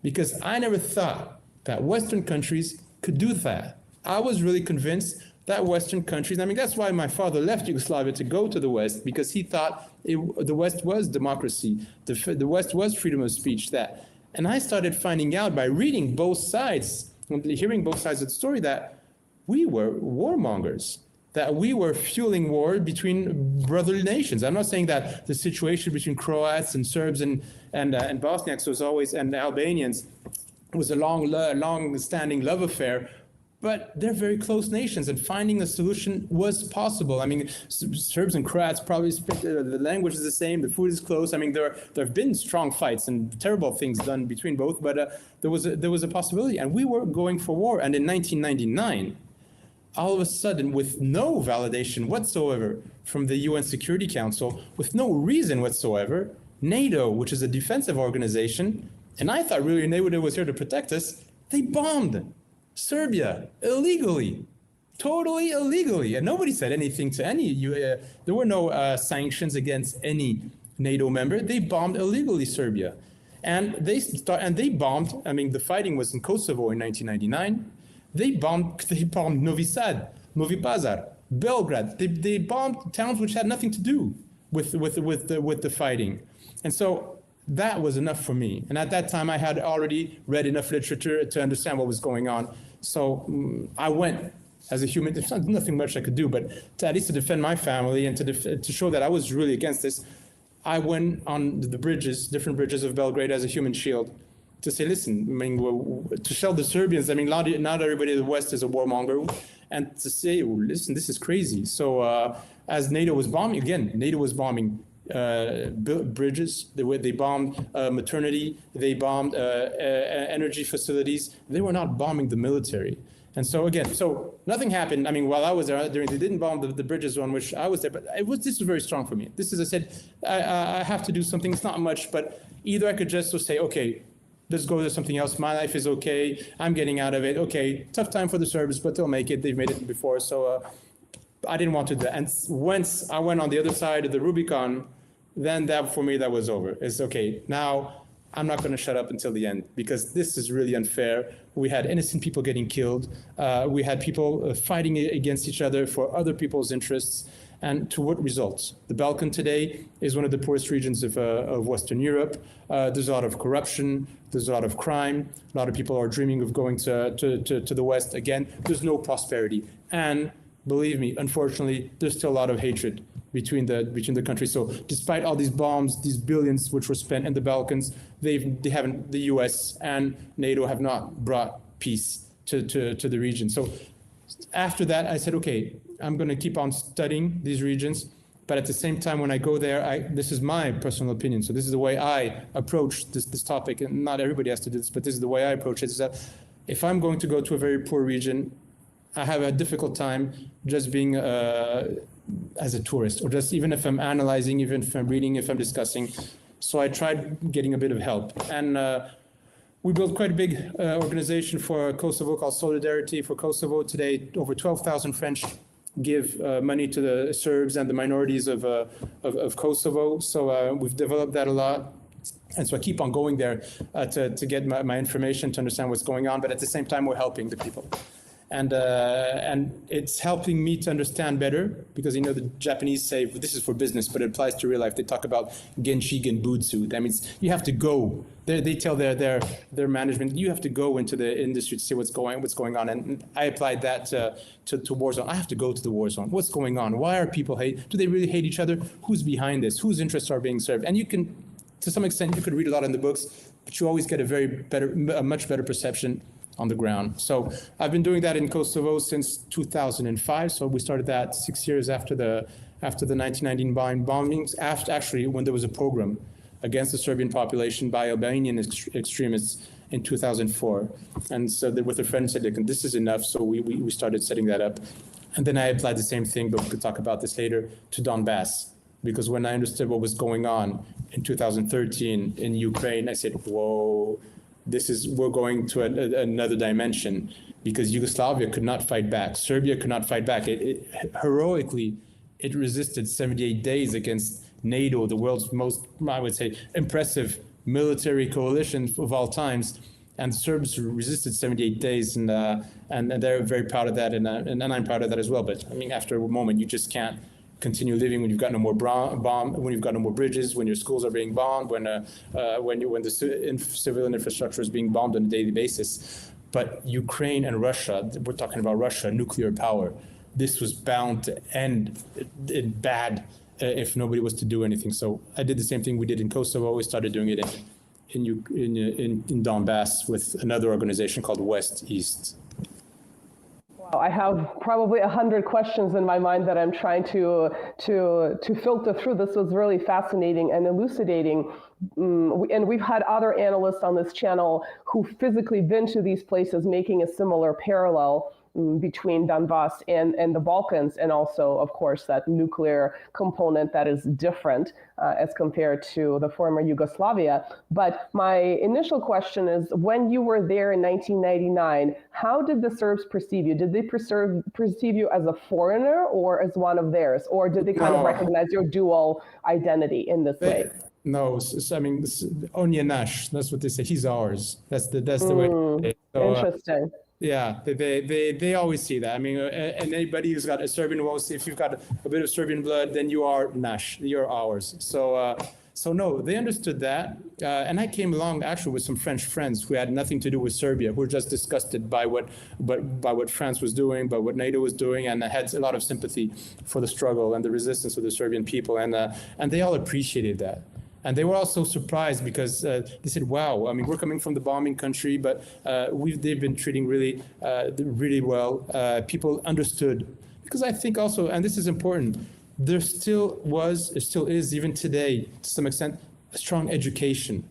because I never thought that Western countries could do that. I was really convinced that Western countries, that's why my father left Yugoslavia to go to the West, because he thought the West was democracy, the West was freedom of speech. And I started finding out by reading both sides, hearing both sides of the story, that we were warmongers, that we were fueling war between brotherly nations. I'm not saying that the situation between Croats and Serbs and Bosniaks was always, and Albanians, was a long-standing love affair. But they're very close nations, and finding a solution was possible. Serbs and Croats probably speak, the language is the same, the food is close. There have been strong fights and terrible things done between both, but there was a possibility, and we were going for war. And in 1999, all of a sudden, with no validation whatsoever from the UN Security Council, with no reason whatsoever, NATO, which is a defensive organization, and I thought really NATO was here to protect us, they bombed Serbia illegally, totally illegally, and nobody said anything to any. There were no sanctions against any NATO member. They bombed illegally Serbia, and they bombed. The fighting was in Kosovo in 1999. They bombed Novi Sad, Novi Pazar, Belgrade. They bombed towns which had nothing to do with the fighting, and so that was enough for me. And at that time, I had already read enough literature to understand what was going on. So I went as a human. There's nothing much I could do, but at least to defend my family and to show that I was really against this, I went on the bridges, different bridges of Belgrade as a human shield to say, listen, I mean, to show the Serbians, I mean, not everybody in the West is a warmonger, and to say, oh, listen, this is crazy. So as NATO was bombing, bridges, they bombed maternity, they bombed energy facilities. They were not bombing the military. And so again, so nothing happened. I mean, while I was there, they didn't bomb the bridges on which I was there, but this was very strong for me. This is, I said, I have to do something. It's not much, but either I could just say, okay, let's go to something else. My life is okay. I'm getting out of it. Okay, tough time for the Serbs, but they'll make it. They've made it before. So I didn't want to do that. And once I went on the other side of the Rubicon, then that for me, that was over. It's okay, now I'm not going to shut up until the end, because this is really unfair. We had innocent people getting killed. We had people fighting against each other for other people's interests. And to what results? The Balkan today is one of the poorest regions of Western Europe. There's a lot of corruption. There's a lot of crime. A lot of people are dreaming of going to the West again. There's no prosperity. And believe me, unfortunately, there's still a lot of hatred between the countries. So despite all these bombs, these billions which were spent in the Balkans, they haven't, the US and NATO have not brought peace to the region. So after that, I said, okay, I'm going to keep on studying these regions. But at the same time, when I go there, this is my personal opinion. So this is the way I approach this topic. And not everybody has to do this, but this is the way I approach it, is that if I'm going to go to a very poor region, I have a difficult time just being as a tourist, or just even if I'm analyzing, even if I'm reading, if I'm discussing. So I tried getting a bit of help. And we built quite a big organization for Kosovo called Solidarity for Kosovo. Today, over 12,000 French give money to the Serbs and the minorities of Kosovo. So we've developed that a lot. And so I keep on going there to get my information, to understand what's going on. But at the same time, we're helping the people. And it's helping me to understand better, because the Japanese say this is for business, but it applies to real life. They talk about genshi genbutsu. That means you have to go. They tell their management, you have to go into the industry to see what's going on. And I applied that to war zone. I have to go to the war zone. What's going on? Why are people hate? Do they really hate each other? Who's behind this? Whose interests are being served? And you can, to some extent, you could read a lot in the books, but you always get a much better perception on the ground. So I've been doing that in Kosovo since 2005. So we started that 6 years after the 1999 bombings, actually when there was a pogrom against the Serbian population by Albanian extremists in 2004. And so with a friend said, this is enough. So we started setting that up. And then I applied the same thing, but we could talk about this later, to Donbass. Because when I understood what was going on in 2013 in Ukraine, I said, whoa, we're going to another dimension, because Yugoslavia could not fight back. Serbia could not fight back. Heroically, it resisted 78 days against NATO, the world's most, I would say, impressive military coalition of all times. And the Serbs resisted 78 days, and they're very proud of that, and I'm proud of that as well. But I mean, after a moment, you just can't continue living when you've got no more when you've got no more bridges, when your schools are being bombed, when the civilian infrastructure is being bombed on a daily basis. But Ukraine and Russia, we're talking about Russia, nuclear power. This was bound to end in bad if nobody was to do anything. So I did the same thing we did in Kosovo. We started doing it in Donbass with another organization called West East. Wow, I have probably 100 questions in my mind that I'm trying to filter through. This was really fascinating and elucidating. And we've had other analysts on this channel who physically been to these places, making a similar parallel between Donbass and the Balkans, and also, of course, that nuclear component that is different as compared to the former Yugoslavia. But my initial question is, when you were there in 1999, how did the Serbs perceive you? Did they perceive you as a foreigner or as one of theirs? Or did they kind of recognize your dual identity in this way? No, I mean, on je naš, that's what they say. He's ours. That's the way. So, interesting. Yeah, they always see that. I mean, and anybody who's got a Serbian, well, if you've got a bit of Serbian blood, then you are naš, you're ours. So So no, they understood that. And I came along actually with some French friends who had nothing to do with Serbia, who were just disgusted by what France was doing, by what NATO was doing, and had a lot of sympathy for the struggle and the resistance of the Serbian people. And they all appreciated that. And they were also surprised because they said, wow, I mean, we're coming from the bombing country, but they've been treating really well. People understood. Because I think also, and this is important, there still is, even today, to some extent, a strong education.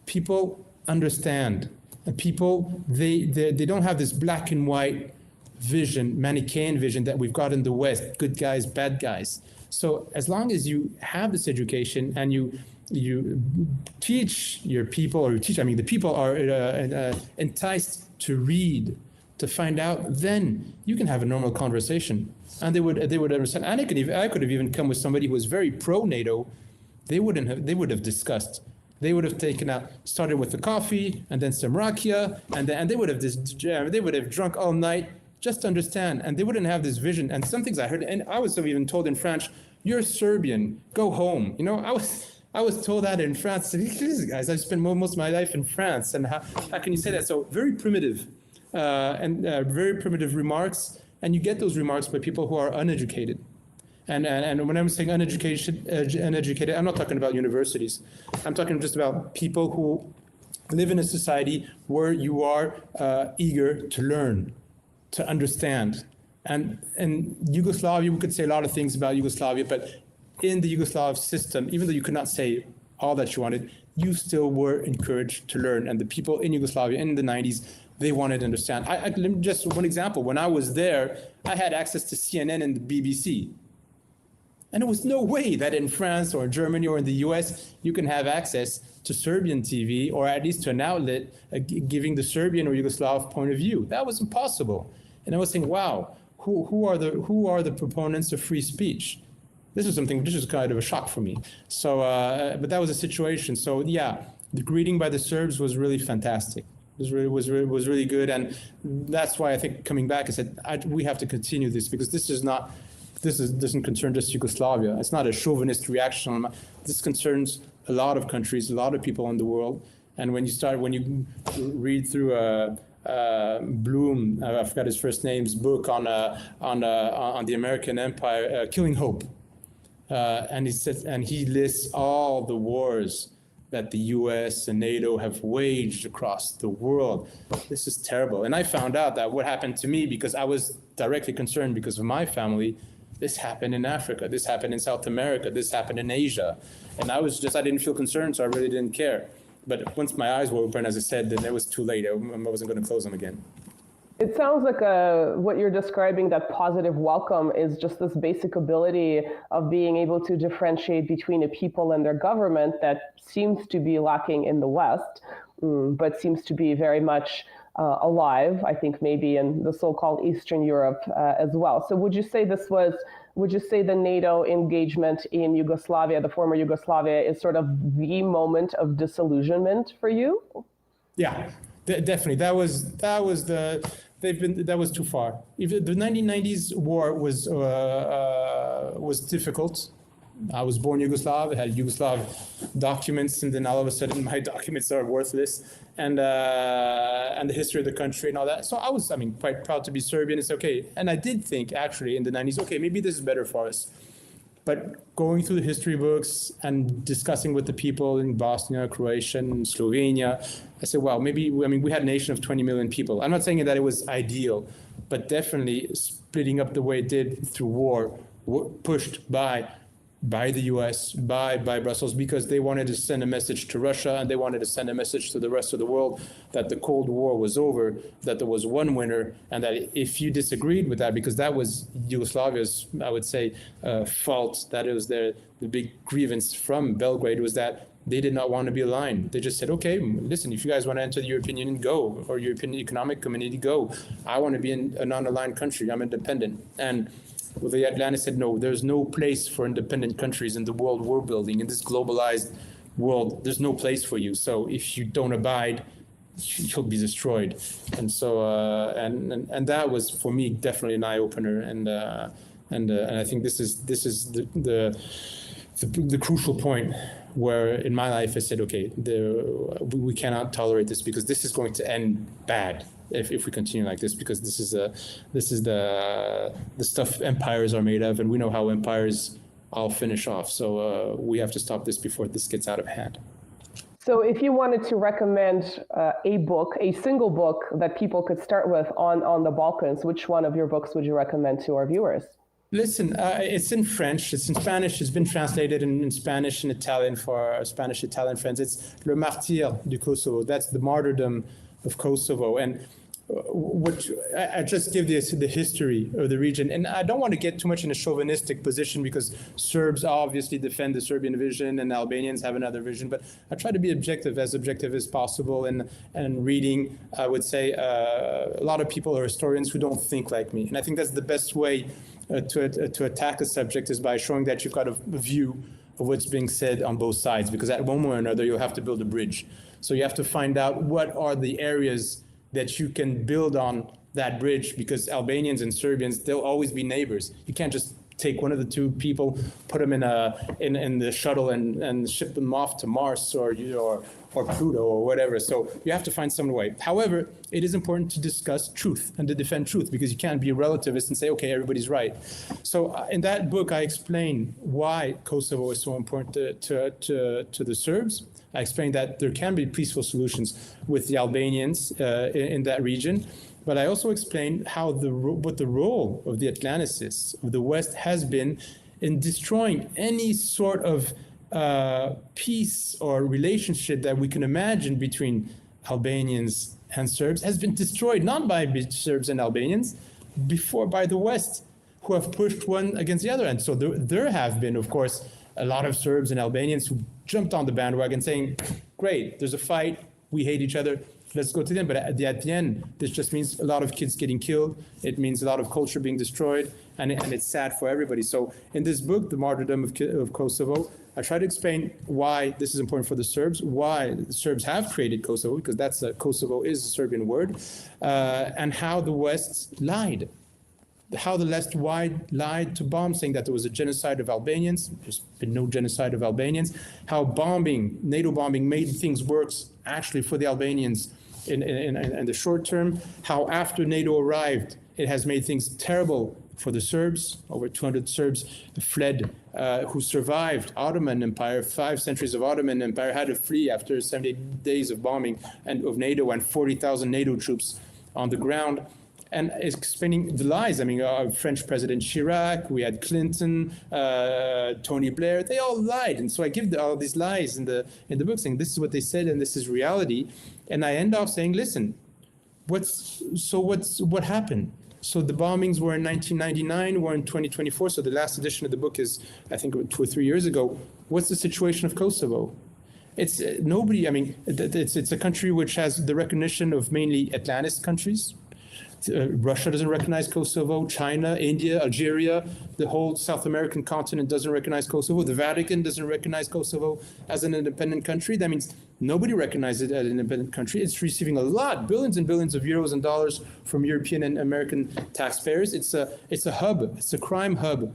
People understand. And people, they don't have this black and white vision, Manichaean vision that we've got in the West, good guys, bad guys. So as long as you have this education and you teach your people, the people are enticed to read, to find out, then you can have a normal conversation. And they would understand. And I could have even come with somebody who was very pro-NATO. They would have discussed. They would have started with the coffee and then some rakia, and they would have drunk all night just to understand. And they wouldn't have this vision. And some things I heard, and I was even told in French, "You're Serbian, go home." You know, I was told that in France. Guys, I spent most of my life in France, and how can you say that? So very primitive, very primitive remarks. And you get those remarks by people who are uneducated. And when I'm saying uneducated, I'm not talking about universities. I'm talking just about people who live in a society where you are eager to learn, to understand. And Yugoslavia, we could say a lot of things about Yugoslavia, but in the Yugoslav system, even though you could not say all that you wanted, you still were encouraged to learn. And the people in Yugoslavia in the 90s, they wanted to understand. Just one example, when I was there, I had access to CNN and the BBC. And there was no way that in France or Germany or in the US, you can have access to Serbian TV, or at least to an outlet giving the Serbian or Yugoslav point of view. That was impossible. And I was saying, wow, who are the proponents of free speech? This is kind of a shock for me. So, but that was a situation. So yeah, the greeting by the Serbs was really fantastic. Was really good, and that's why I think coming back, I said we have to continue this, because this doesn't concern just Yugoslavia. It's not a chauvinist reaction. This concerns a lot of countries, a lot of people in the world. And when you read through Bloom, I forgot his first name's book on the American Empire, Killing Hope, and he lists all the wars that the US and NATO have waged across the world. This is terrible. And I found out that what happened to me, because I was directly concerned because of my family, this happened in Africa, this happened in South America, this happened in Asia. And I didn't feel concerned, so I really didn't care. But once my eyes were open, as I said, then it was too late. I wasn't gonna close them again. It sounds like what you're describing, that positive welcome, is just this basic ability of being able to differentiate between a people and their government that seems to be lacking in the West, but seems to be very much alive, I think, maybe in the so-called Eastern Europe as well. So would you say the NATO engagement in Yugoslavia, the former Yugoslavia, is sort of the moment of disillusionment for you? Yeah, definitely. That was too far. Even the 1990s war was difficult. I was born Yugoslav, I had Yugoslav documents, and then all of a sudden my documents are worthless, and the history of the country and all that. So I was, quite proud to be Serbian. It's okay. And I did think actually in the 90s, okay, maybe this is better for us. But going through the history books and discussing with the people in Bosnia, Croatia, and Slovenia, I said, wow, maybe, we had a nation of 20 million people. I'm not saying that it was ideal, but definitely splitting up the way it did through war, pushed by the US, by Brussels, because they wanted to send a message to Russia, and they wanted to send a message to the rest of the world that the Cold War was over, that there was one winner, and that if you disagreed with that, because that was Yugoslavia's, I would say, fault, that it was the big grievance from Belgrade, was that they did not want to be aligned. They just said, okay, listen, if you guys want to enter the European Union, go, or European Economic Community, go. I want to be in a non-aligned country. I'm independent. And well, the Atlantic said, no, there's no place for independent countries in the world we're building. In this globalized world, there's no place for you. So if you don't abide, you'll be destroyed. And so, and that was, for me, definitely an eye-opener. And I think this is the crucial point where in my life I said, okay, we cannot tolerate this because this is going to end bad if we continue like this, because this is the stuff empires are made of, and we know how empires all finish off. So we have to stop this before this gets out of hand. So if you wanted to recommend a single book that people could start with on the Balkans, which one of your books would you recommend to our viewers? Listen, it's in French, it's in Spanish, it's been translated in Spanish and Italian for our Spanish-Italian friends. It's Le Martyr du Kosovo. That's the martyrdom of Kosovo. And I just give the history of the region. And I don't want to get too much in a chauvinistic position because Serbs obviously defend the Serbian vision and Albanians have another vision. But I try to be objective as possible. And reading, I would say, a lot of people are historians who don't think like me. And I think that's the best way to attack a subject is by showing that you've got a view of what's being said on both sides, because at one point or another you'll have to build a bridge. So you have to find out what are the areas that you can build on that bridge, because Albanians and Serbians, they'll always be neighbors. You can't just take one of the two people, put them in the shuttle and ship them off to Mars or Pluto or whatever. So you have to find some way. However, it is important to discuss truth and to defend truth, because you can't be a relativist and say, okay, everybody's right. So in that book, I explain why Kosovo is so important to the Serbs. I explained that there can be peaceful solutions with the Albanians in that region. But I also explained what the role of the Atlanticists of the West has been in destroying any sort of peace or relationship that we can imagine between Albanians and Serbs has been destroyed, not by Serbs and Albanians, before by the West, who have pushed one against the other. And so there have been, of course, a lot of Serbs and Albanians who jumped on the bandwagon saying, great, there's a fight, we hate each other, let's go to them. But at the end, this just means a lot of kids getting killed. It means a lot of culture being destroyed, and it's sad for everybody. So in this book, The Martyrdom of Kosovo, I try to explain why this is important for the Serbs, why the Serbs have created Kosovo, because Kosovo is a Serbian word, and how the West lied. How the left lied to bomb, saying that there was a genocide of Albanians. There's been no genocide of Albanians. How NATO bombing made things worse actually for the Albanians in the short term. How after NATO arrived, it has made things terrible for the Serbs. Over 200 Serbs fled, who survived Ottoman Empire. 5 centuries of Ottoman Empire had to flee after 70 days of bombing and of NATO, and 40,000 NATO troops on the ground. And explaining the lies. I mean, French President Chirac, we had Clinton, Tony Blair, they all lied. And so I give all these lies in the book, saying this is what they said and this is reality. And I end off saying, listen, what happened? So the bombings were in 1999, we're in 2024. So the last edition of the book is, I think, 2 or 3 years ago. What's the situation of Kosovo? It's nobody, I mean, it's a country which has the recognition of mainly Atlantist countries. Russia doesn't recognize Kosovo, China, India, Algeria, the whole South American continent doesn't recognize Kosovo. The Vatican doesn't recognize Kosovo as an independent country. That means nobody recognizes it as an independent country. It's receiving a lot, billions and billions of euros and dollars from European and American taxpayers. It's a hub, it's a crime hub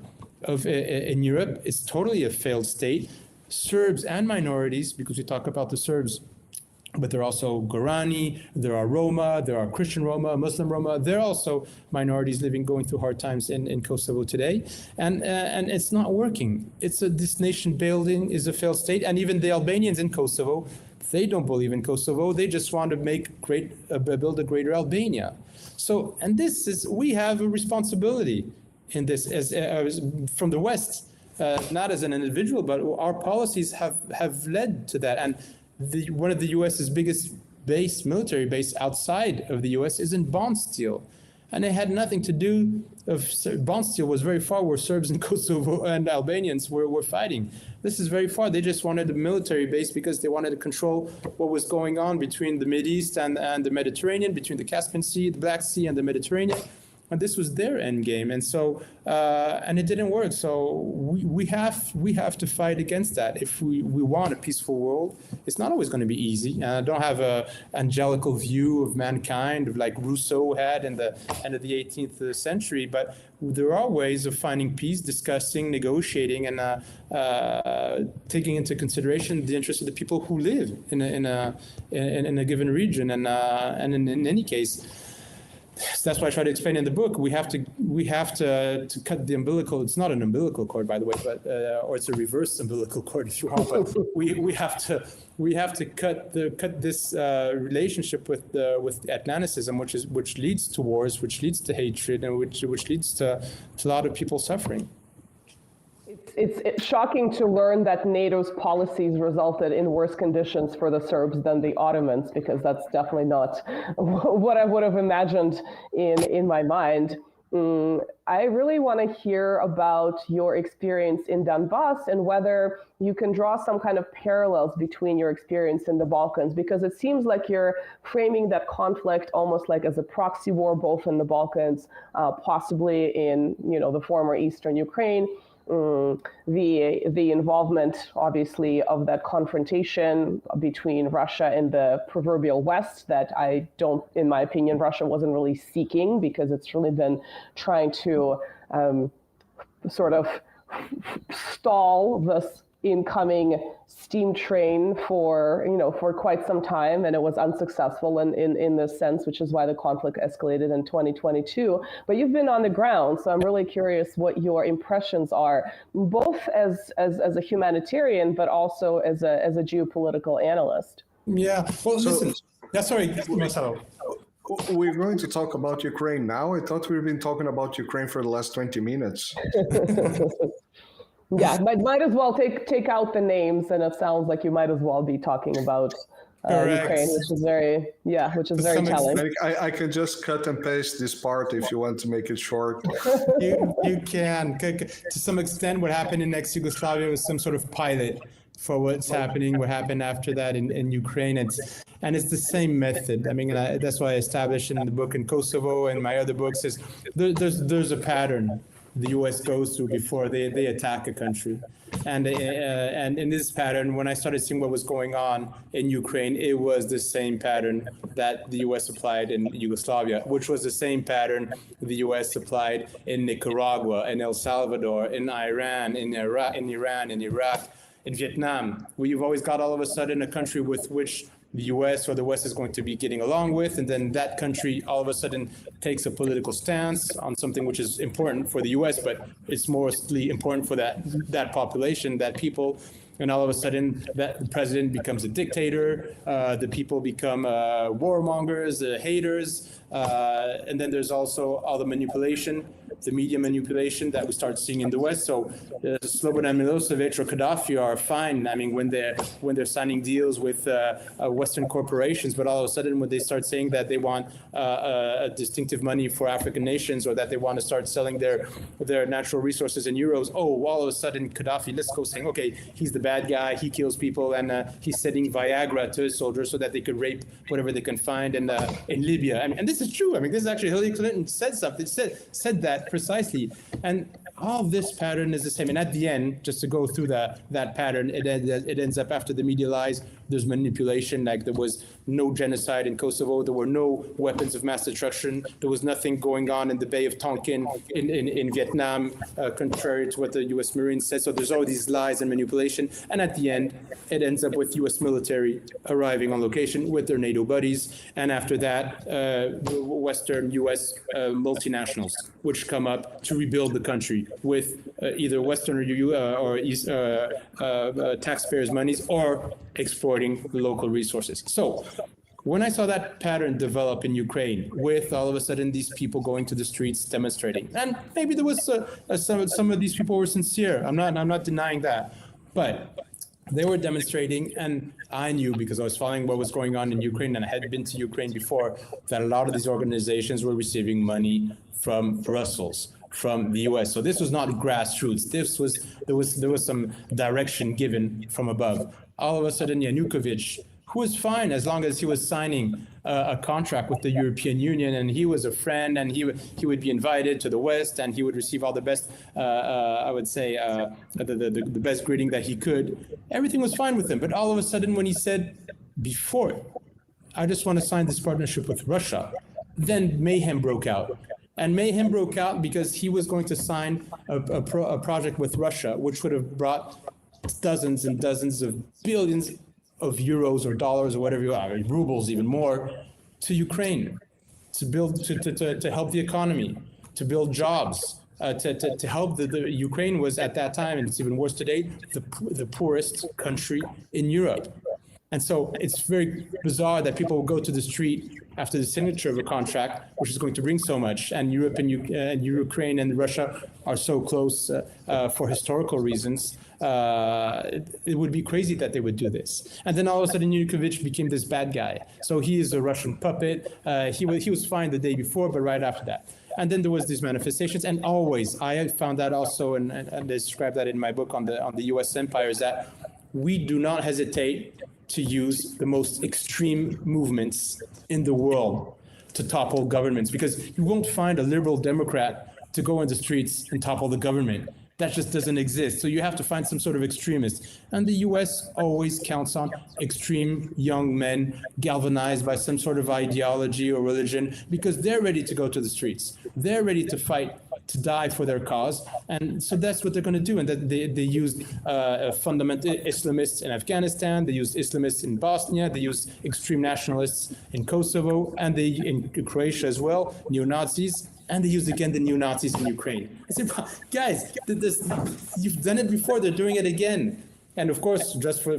in Europe. It's totally a failed state. Serbs and minorities, because we talk about the Serbs, but there are also Gorani, there are Roma, there are Christian Roma, Muslim Roma. They're also minorities going through hard times in Kosovo today. And it's not working. This nation building is a failed state. And even the Albanians in Kosovo, they don't believe in Kosovo. They just want to build a greater Albania. So, and we have a responsibility in this as from the West, not as an individual, but our policies have led to that. And one of the U.S.'s biggest military base outside of the U.S. is in Bondsteel. And it had nothing to do Bondsteel was very far where Serbs in Kosovo and Albanians were fighting. This is very far. They just wanted a military base because they wanted to control what was going on between the Mideast and the Mediterranean, between the Caspian Sea, the Black Sea, and the Mediterranean. And this was their end game. And so, and it didn't work. So we have to fight against that. If we want a peaceful world, it's not always going to be easy. And I don't have a angelical view of mankind like Rousseau had in the end of the 18th century, but there are ways of finding peace, discussing, negotiating, and taking into consideration the interests of the people who live in a given region. And in any case, that's why I try to explain in the book. We have to cut the umbilical. It's not an umbilical cord, by the way, but or it's a reverse umbilical cord if you want. But we have to cut this relationship with Atlanticism, which leads to wars, which leads to hatred, and which leads to a lot of people suffering. It's shocking to learn that NATO's policies resulted in worse conditions for the Serbs than the Ottomans, because that's definitely not what I would have imagined in my mind. I really want to hear about your experience in Donbass and whether you can draw some kind of parallels between your experience in the Balkans, because it seems like you're framing that conflict almost like as a proxy war, both in the Balkans, possibly in the former Eastern Ukraine. The involvement, obviously, of that confrontation between Russia and the proverbial West that in my opinion, Russia wasn't really seeking, because it's really been trying to sort of stall this incoming steam train for quite some time, and it was unsuccessful in this sense, which is why the conflict escalated in 2022. But you've been on the ground, so I'm really curious what your impressions are, both as a humanitarian, but also as a geopolitical analyst. Yeah. Well, listen. Yeah. Sorry, Marcelo. We're going to talk about Ukraine now. I thought we've been talking about Ukraine for the last 20 minutes. Yeah, might as well take out the names, and it sounds like you might as well be talking about Ukraine, which is very telling. I can just cut and paste this part if you want to make it short. You can. To some extent, what happened in ex-Yugoslavia was some sort of pilot for what happened after that in Ukraine. And it's the same method. I mean, that's why I established in the book in Kosovo and my other books is there's a pattern the U.S. goes through before they attack a country. And in this pattern, when I started seeing what was going on in Ukraine, it was the same pattern that the U.S. applied in Yugoslavia, which was the same pattern the U.S. applied in Nicaragua, in El Salvador, in Iran, in Iraq, in Vietnam, where you've always got all of a sudden a country with which the U.S. or the West is going to be getting along with, and then that country all of a sudden takes a political stance on something which is important for the U.S., but it's mostly important for that population, that people, and all of a sudden that president becomes a dictator, the people become warmongers, haters, and then there's also all the manipulation, the media manipulation that we start seeing in the West. So Slobodan Milosevic or Gaddafi are fine. I mean, when they're signing deals with Western corporations, but all of a sudden when they start saying that they want a distinctive money for African nations, or that they want to start selling their natural resources in euros, all of a sudden Gaddafi, let's go saying, okay, he's the bad guy, he kills people, and he's sending Viagra to his soldiers so that they could rape whatever they can find in Libya. And this is true. I mean, this is actually Hillary Clinton said something, said that precisely. And all this pattern is the same. And at the end, just to go through that pattern, it ends up after the media lies, there's manipulation. Like there was no genocide in Kosovo. There were no weapons of mass destruction. There was nothing going on in the Bay of Tonkin in Vietnam, contrary to what the U.S. Marines said. So there's all these lies and manipulation. And at the end, it ends up with U.S. military arriving on location with their NATO buddies. And after that, Western U.S. multinationals, which come up to rebuild the country with either Western or East taxpayers' monies, or exploiting local resources. So when I saw that pattern develop in Ukraine, with all of a sudden these people going to the streets demonstrating, and maybe there was some of these people were sincere. I'm not denying that, but they were demonstrating, and I knew, because I was following what was going on in Ukraine, and I had been to Ukraine before, that a lot of these organizations were receiving money from Brussels, from the U.S. So this was not grassroots. There was some direction given from above. All of a sudden, Yanukovych, who was fine as long as he was signing a contract with the European Union, and he was a friend, and he would be invited to the West, and he would receive all the best, I would say, the best greeting that he could. Everything was fine with him. But all of a sudden, when he said, before, I just want to sign this partnership with Russia, then mayhem broke out. And mayhem broke out because he was going to sign a project with Russia, which would have brought dozens and dozens of billions of euros or dollars or whatever you are, rubles even more, to Ukraine, to build, to help the economy, to build jobs, to help the Ukraine was at that time, and it's even worse today, the poorest country in Europe. And so it's very bizarre that people will go to the street after the signature of a contract, which is going to bring so much, and Europe and Ukraine and Russia are so close for historical reasons. It would be crazy that they would do this. And then all of a sudden, Mirkovic became this bad guy. So he is a Russian puppet. He was fine the day before, but right after that. And then there was these manifestations, and always, I found that also, and I described that in my book on the U.S. empire, is that we do not hesitate to use the most extreme movements in the world to topple governments, because you won't find a liberal Democrat to go in the streets and topple the government. That just doesn't exist. So you have to find some sort of extremist. And the US always counts on extreme young men galvanized by some sort of ideology or religion, because they're ready to go to the streets. They're ready to fight, to die for their cause. And so that's what they're going to do. And that they used fundamental Islamists in Afghanistan. They used Islamists in Bosnia. They used extreme nationalists in Kosovo, and in Croatia as well, neo-Nazis. And they used again the neo-Nazis in Ukraine. I said, guys, you've done it before. They're doing it again. And of course, just for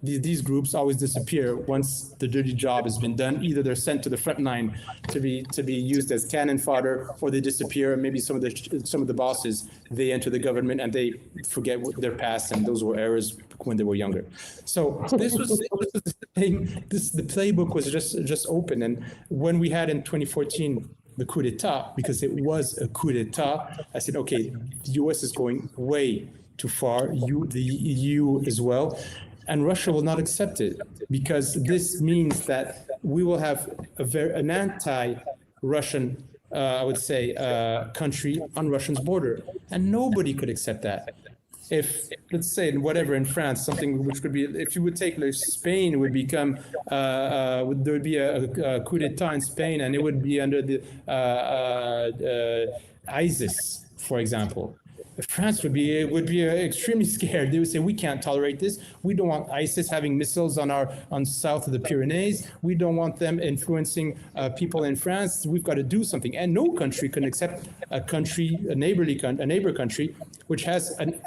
these groups always disappear once the dirty job has been done. Either they're sent to the front line to be used as cannon fodder, or they disappear. And maybe some of the bosses, they enter the government and they forget their past, and those were errors when they were younger. So this was the thing. The playbook was just open. And when we had in 2014 the coup d'etat, because it was a coup d'etat, I said, okay, the US is going way too far, the EU as well, and Russia will not accept it, because this means that we will have an anti-Russian, I would say, country on Russia's border, and nobody could accept that. If, let's say, whatever, in France, something which could be, if you would take like Spain, it would become, there would be a coup d'etat in Spain, and it would be under the ISIS, for example. France would be extremely scared. They would say, we can't tolerate this. We don't want ISIS having missiles on south of the Pyrenees. We don't want them influencing people in France. We've got to do something. And no country can accept a neighbor country, which has an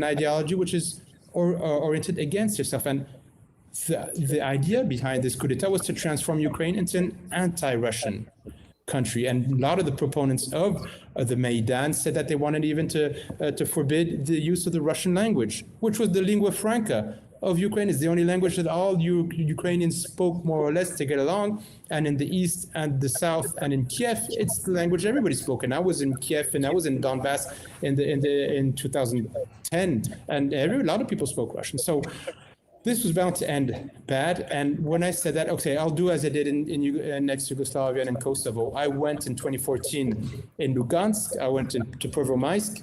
ideology which is oriented against yourself. And the idea behind this coup d'etat was to transform Ukraine into an anti-Russian country. And a lot of the proponents of the Maidan said that they wanted even to forbid the use of the Russian language, which was the lingua franca of Ukraine. It's the only language that all Ukrainians spoke more or less to get along. And in the east and the south and in Kiev, it's the language everybody spoke. And I was in Kiev and I was in Donbass in 2010, and a lot of people spoke Russian. So this was bound to end bad. And when I said that, okay, I'll do as I did in ex-Yugoslavia and in Kosovo. I went in 2014 in Lugansk. I went to Prvomaisk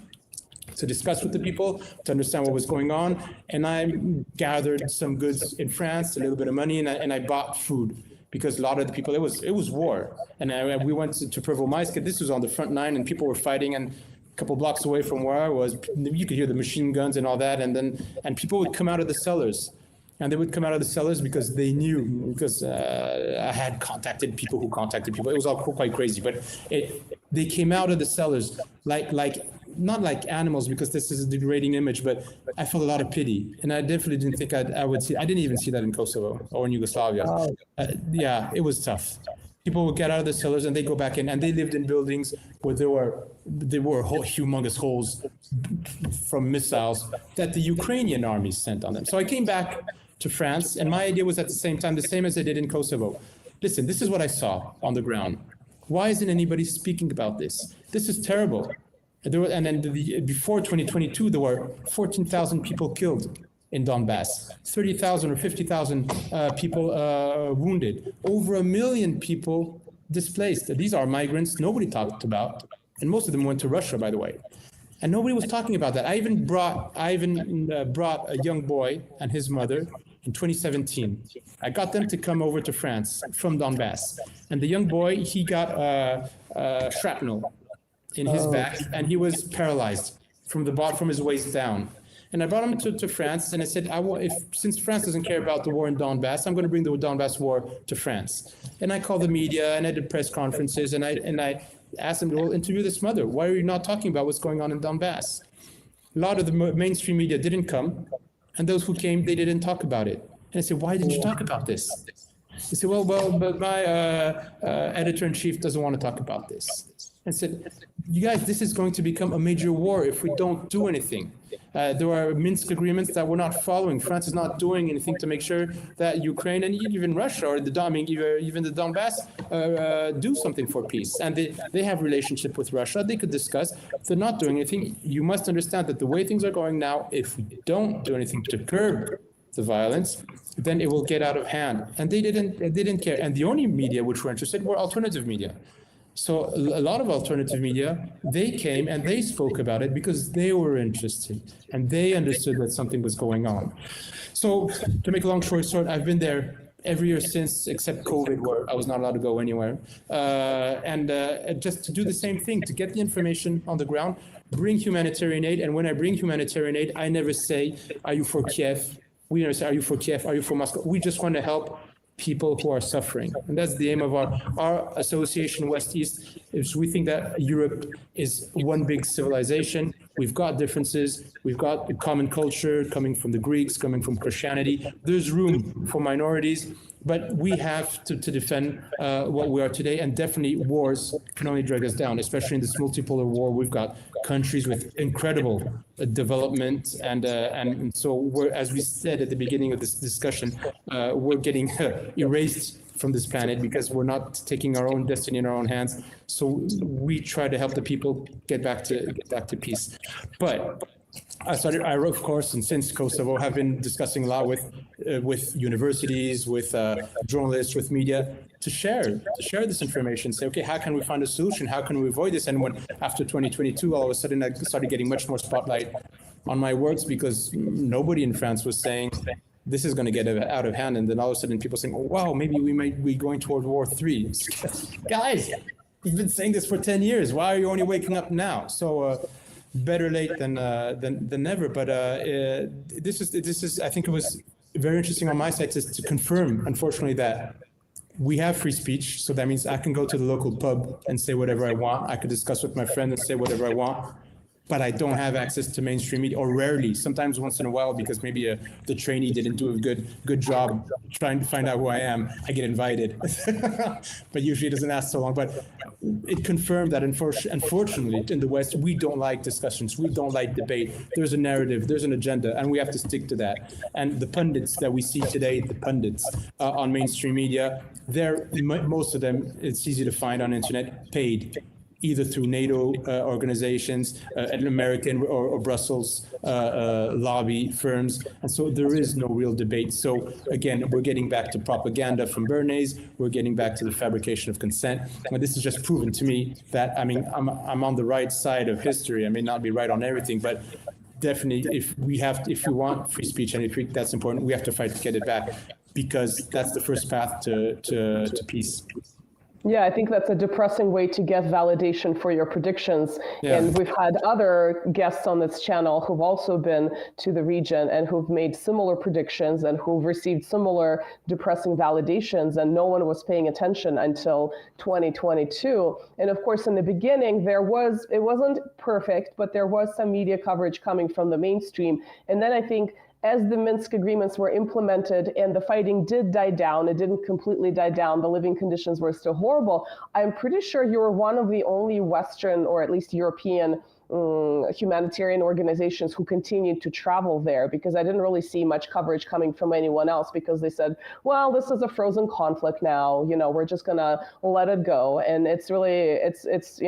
to discuss with the people, to understand what was going on. And I gathered some goods in France, a little bit of money, and I bought food, because a lot of the people, it was war. And we went to Prvomaisk. This was on the front line, and people were fighting. And a couple blocks away from where I was, you could hear the machine guns and all that. And people would come out of the cellars. And they would come out of the cellars because they knew, because I had contacted people who contacted people. It was all quite crazy, but they came out of the cellars like not like animals, because this is a degrading image, but I felt a lot of pity. And I definitely didn't think I would see, I didn't even see that in Kosovo or in Yugoslavia. Oh. Yeah, it was tough. People would get out of the cellars and they go back in, and they lived in buildings where there were humongous holes from missiles that the Ukrainian armies sent on them. So I came back to France, and my idea was at the same time, the same as I did in Kosovo. Listen, this is what I saw on the ground. Why isn't anybody speaking about this? This is terrible. Before 2022, there were 14,000 people killed in Donbass, 30,000 or 50,000 people wounded, over 1 million people displaced. These are migrants nobody talked about, and most of them went to Russia, by the way. And nobody was talking about that. I even brought a young boy and his mother in 2017. I got them to come over to France from Donbass. And the young boy, he got shrapnel in his back, and he was paralyzed from his waist down. And I brought him to France, and I said, since France doesn't care about the war in Donbass, I'm going to bring the Donbass war to France. And I called the media, and I did press conferences, and I asked him to interview this mother. Why are you not talking about what's going on in Donbass? A lot of the mainstream media didn't come, and those who came, they didn't talk about it. And I said, why didn't you talk about this? He said, well, but my editor-in-chief doesn't want to talk about this. I said, you guys, this is going to become a major war if we don't do anything. There are Minsk agreements that we're not following. France is not doing anything to make sure that Ukraine and even Russia or even the Donbass do something for peace. And they have relationship with Russia. They could discuss. If they're not doing anything, you must understand that the way things are going now, if we don't do anything to curb the violence, then it will get out of hand. And they didn't care. And the only media which were interested were alternative media. So a lot of alternative media, they came and they spoke about it because they were interested and they understood that something was going on. So to make a long story short, I've been there every year since, except COVID, where I was not allowed to go anywhere. And just to do the same thing, to get the information on the ground, bring humanitarian aid. And when I bring humanitarian aid, I never say, are you for Kiev? We never say, are you for Kiev? Are you for Moscow? We just want to help people who are suffering. And that's the aim of our association, West East, is we think that Europe is one big civilization. We've got differences. We've got a common culture coming from the Greeks, coming from Christianity. There's room for minorities, but we have to defend what we are today. And definitely wars can only drag us down, especially in this multipolar war. We've got countries with incredible development. And so we're, as we said at the beginning of this discussion, we're getting erased from this planet because we're not taking our own destiny in our own hands. So we try to help the people get back to peace. But I, of course, and since Kosovo, have been discussing a lot with universities, with journalists, with media, to share this information. Say, okay, how can we find a solution? How can we avoid this? And when after 2022, all of a sudden, I started getting much more spotlight on my works because nobody in France was saying this is going to get out of hand. And then all of a sudden, people saying, oh, wow, maybe we might be going toward War III. Guys, we've been saying this for 10 years. Why are you only waking up now? So. Better late than never. But this is I think it was very interesting on my side to confirm, unfortunately, that we have free speech. So that means I can go to the local pub and say whatever I want. I could discuss with my friend and say whatever I want. But I don't have access to mainstream media, or rarely, sometimes once in a while, because maybe the trainee didn't do a good job trying to find out who I am. I get invited, but usually it doesn't last so long. But it confirmed that unfortunately in the West, we don't like discussions. We don't like debate. There's a narrative, there's an agenda, and we have to stick to that. And the pundits that we see today, the pundits on mainstream media, most of them, it's easy to find on internet, paid, either through NATO organizations, American or Brussels lobby firms. And so there is no real debate. So again, we're getting back to propaganda from Bernays. We're getting back to the fabrication of consent. And this has just proven to me that, I mean, I'm on the right side of history. I may not be right on everything, but definitely if we want free speech, and if that's important, we have to fight to get it back, because that's the first path to peace. Yeah, I think that's a depressing way to get validation for your predictions. Yeah. And we've had other guests on this channel who've also been to the region and who've made similar predictions and who've received similar depressing validations, and no one was paying attention until 2022. And of course, in the beginning, it wasn't perfect, but there was some media coverage coming from the mainstream. And then I think as the Minsk agreements were implemented and the fighting did die down, it didn't completely die down, the living conditions were still horrible. I'm pretty sure you were one of the only Western, or at least European, humanitarian organizations who continued to travel there, because I didn't really see much coverage coming from anyone else, because they said, well, this is a frozen conflict now, we're just gonna let it go. And it's really, it's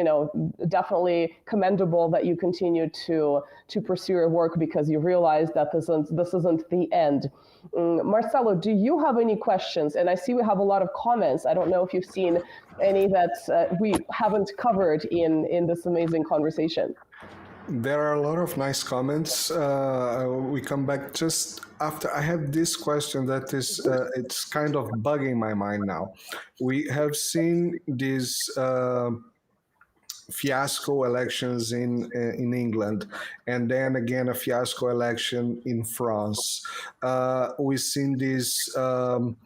definitely commendable that you continue to pursue your work, because you realize that this isn't the end. Marcelo, do you have any questions? And I see we have a lot of comments. I don't know if you've seen any that we haven't covered in this amazing conversation. There are a lot of nice comments. We come back just after. I have this question that is, it's kind of bugging my mind now. We have seen these fiasco elections in England, and then again a fiasco election in France. We've seen this pump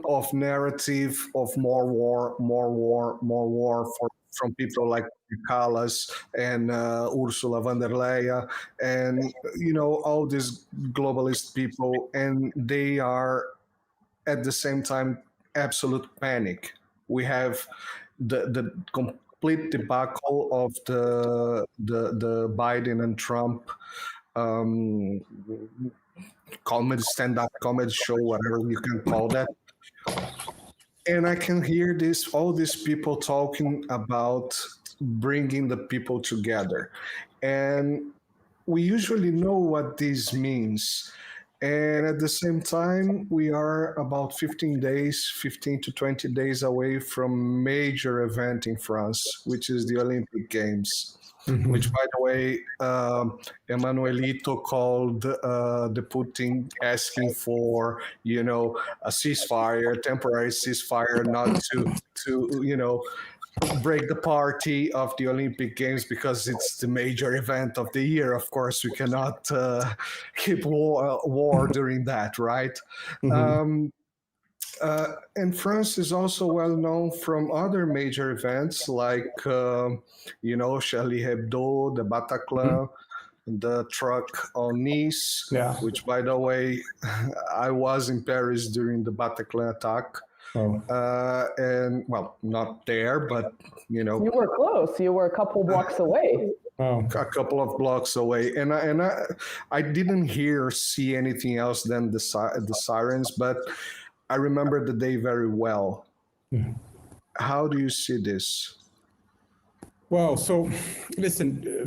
of narrative of more war from people like Callas and Ursula von der Leyen, and all these globalist people, and they are at the same time absolute panic. We have the complete debacle of the Biden and Trump stand-up comedy show, whatever you can call that. And I can hear all these people talking about bringing the people together. And we usually know what this means. And at the same time, we are about 15 to 20 days away from major event in France, which is the Olympic Games. Mm-hmm. Which, by the way, Emanuelito called the Putin asking for, a ceasefire, temporary ceasefire, not to break the party of the Olympic Games, because it's the major event of the year. Of course, we cannot keep war during that, right? Mm-hmm. And France is also well known from other major events like, Charlie Hebdo, the Bataclan, the truck on Nice, which, by the way, I was in Paris during the Bataclan attack. Oh. And, well, not there, but, You were close. You were a couple blocks away. Oh. A couple of blocks away. And I didn't see anything else than the sirens, but I remember the day very well. Mm-hmm. How do you see this? Well, so listen,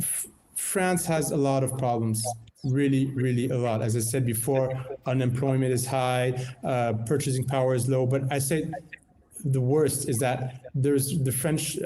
France has a lot of problems, really, really a lot. As I said before, unemployment is high, purchasing power is low. But I say the worst is that the French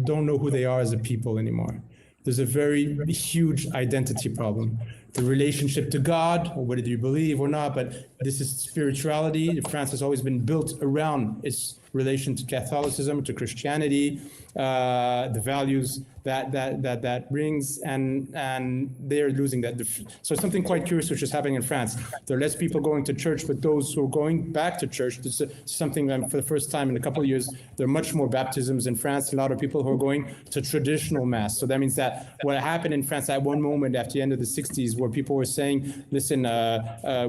don't know who they are as a people anymore. There's a very huge identity problem. The relationship to God, or whether you believe or not, but this is spirituality. France has always been built around its relation to Catholicism, to Christianity, the values that brings, and they are losing that. So something quite curious which is happening in France. There are less people going to church, but those who are going back to church, this is something for the first time in a couple of years, there are much more baptisms in France, a lot of people who are going to traditional mass. So that means that what happened in France at one moment after the end of the 60s, where people were saying, listen,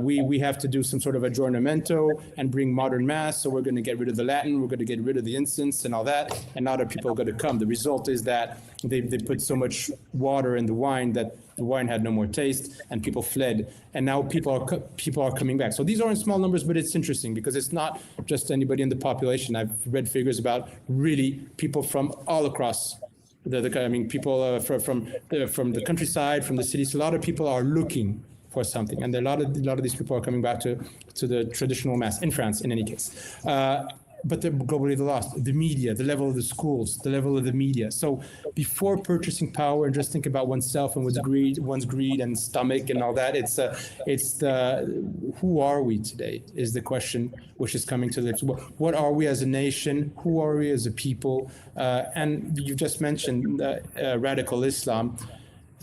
we have to do some sort of aggiornamento and bring modern mass, so we're going to get rid of the Latin, we're going to get rid of the incense and all that, and now that people are going to come. The result is that they put so much water in the wine that the wine had no more taste, and people fled. And now people are coming back. So these are in small numbers, but it's interesting because it's not just anybody in the population. I've read figures about really people from all across people from the countryside, from the cities. A lot of people are looking for something, and a lot of these people are coming back to the traditional mass in France, in any case. But they're globally lost. The media, the level of the schools, the level of the media. So before purchasing power and just think about oneself and one's greed and stomach and all that, it's the who are we today is the question which is coming to the lips. What are we as a nation? Who are we as a people? And you just mentioned radical Islam.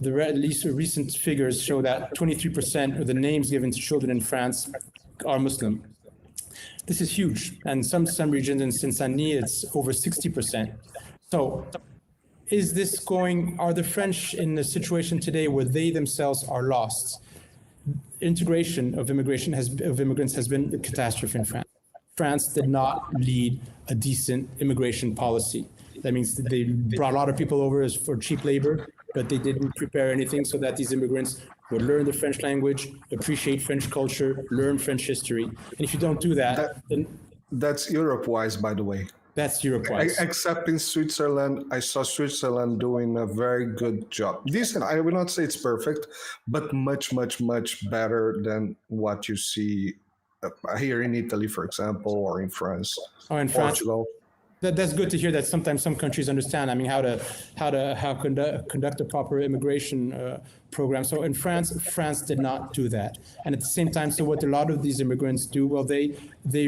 At least recent figures show that 23% of the names given to children in France are Muslim. This is huge, and some regions in Seine, it's over 60%. So are the French in a situation today where they themselves are lost? Integration of immigrants has been a catastrophe in France. France did not lead a decent immigration policy. That means that they brought a lot of people over for cheap labor. but they didn't prepare anything so that these immigrants would learn the French language, appreciate French culture, learn French history. And if you don't do that, then that's Europe-wise, by the way. That's Europe-wise. Except in Switzerland, I saw Switzerland doing a very good job. Decent. I will not say it's perfect, but much, much, much better than what you see here in Italy, for example, or in France, or in Portugal. That's good to hear that sometimes some countries understand. I mean, how conduct a proper immigration program. So in France did not do that. And at the same time, so what a lot of these immigrants do, well, they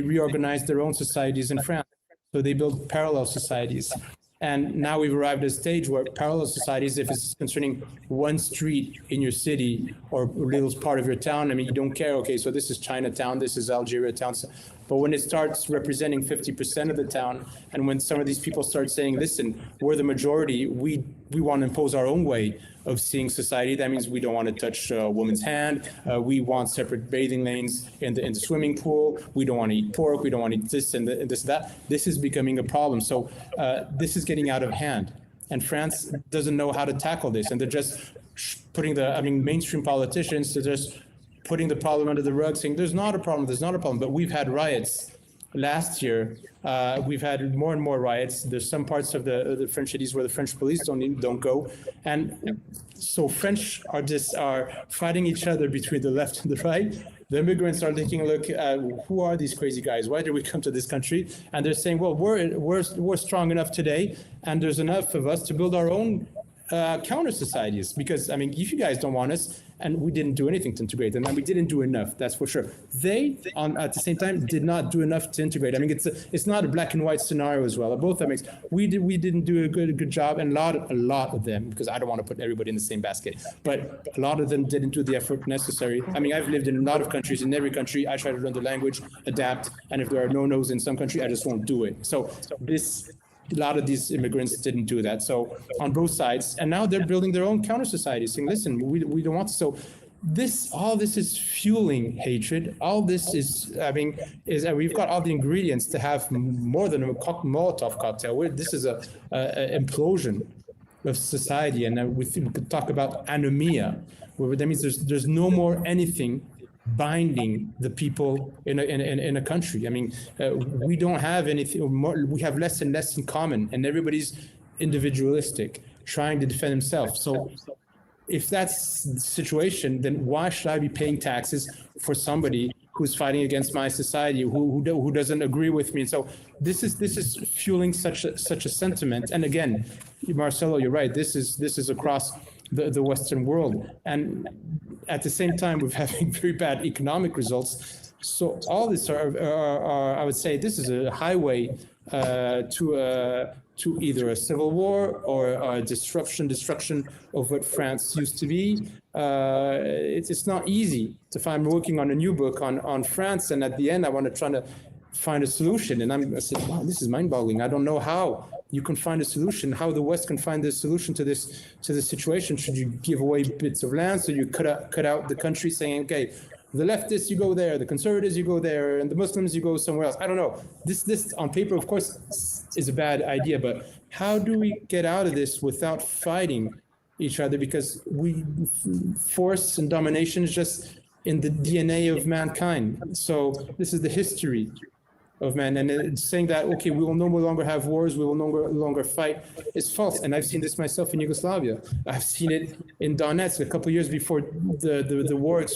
reorganize their own societies in France. So they build parallel societies. And now we've arrived at a stage where parallel societies, if it's concerning one street in your city or a little part of your town, I mean, you don't care, okay, so this is Chinatown, this is Algeria town. But when it starts representing 50% of the town, and when some of these people start saying, listen, we're the majority, we want to impose our own way of seeing society. That means we don't want to touch a woman's hand. We want separate bathing lanes in the swimming pool. We don't want to eat pork. We don't want to eat this and this and that. This is becoming a problem. So this is getting out of hand. And France doesn't know how to tackle this. And they're just putting mainstream politicians, they're just putting the problem under the rug, saying there's not a problem, there's not a problem. But we've had riots last year. We've had more and more riots. There's some parts of the French cities where the French police don't go. And so French are fighting each other between the left and the right. The immigrants are taking a look at who are these crazy guys? Why did we come to this country? And they're saying, well, we're strong enough today, and there's enough of us to build our own counter societies. Because, I mean, if you guys don't want us, and we didn't do anything to integrate them, and we didn't do enough, that's for sure. They, at the same time, did not do enough to integrate. I mean, it's not a black and white scenario as well. Both that makes we didn't do a good job, and a lot of them, because I don't want to put everybody in the same basket, but a lot of them didn't do the effort necessary. I mean, I've lived in a lot of countries. In every country, I try to learn the language, adapt, and if there are no-nos in some country, I just won't do it. So a lot of these immigrants didn't do that. So on both sides, and now they're building their own counter societies, saying, listen, we don't want to. So all this is fueling hatred. All this is we've got all the ingredients to have more than a Molotov cocktail. This is a implosion of society. And we could talk about anomia, where that means there's no more anything binding the people in a country. I mean, we don't have anything more, we have less and less in common, and everybody's individualistic, trying to defend himself. So if that's the situation, then why should I be paying taxes for somebody who's fighting against my society, who doesn't agree with me? And so this is fueling such a sentiment. And again, Marcelo, you're right. This is across the Western world, and at the same time, we're having very bad economic results. So all this are I would say, this is a highway to either a civil war or a destruction of what France used to be. It's not easy to find. I'm working on a new book on France, and at the end, I want to try to find a solution. And I said, wow, this is mind-boggling. I don't know how you can find a solution, how the West can find a solution to this situation. Should you give away bits of land? So you cut out the country, saying, okay, the leftists, you go there, the conservatives, you go there, and the Muslims, you go somewhere else. I don't know. This on paper, of course, is a bad idea, but how do we get out of this without fighting each other? Because force and domination is just in the DNA of mankind. So this is the history of man, and it's saying that, okay, we will no longer have wars, we will no longer fight, is false. And I've seen this myself in Yugoslavia. I've seen it in Donetsk a couple of years before the war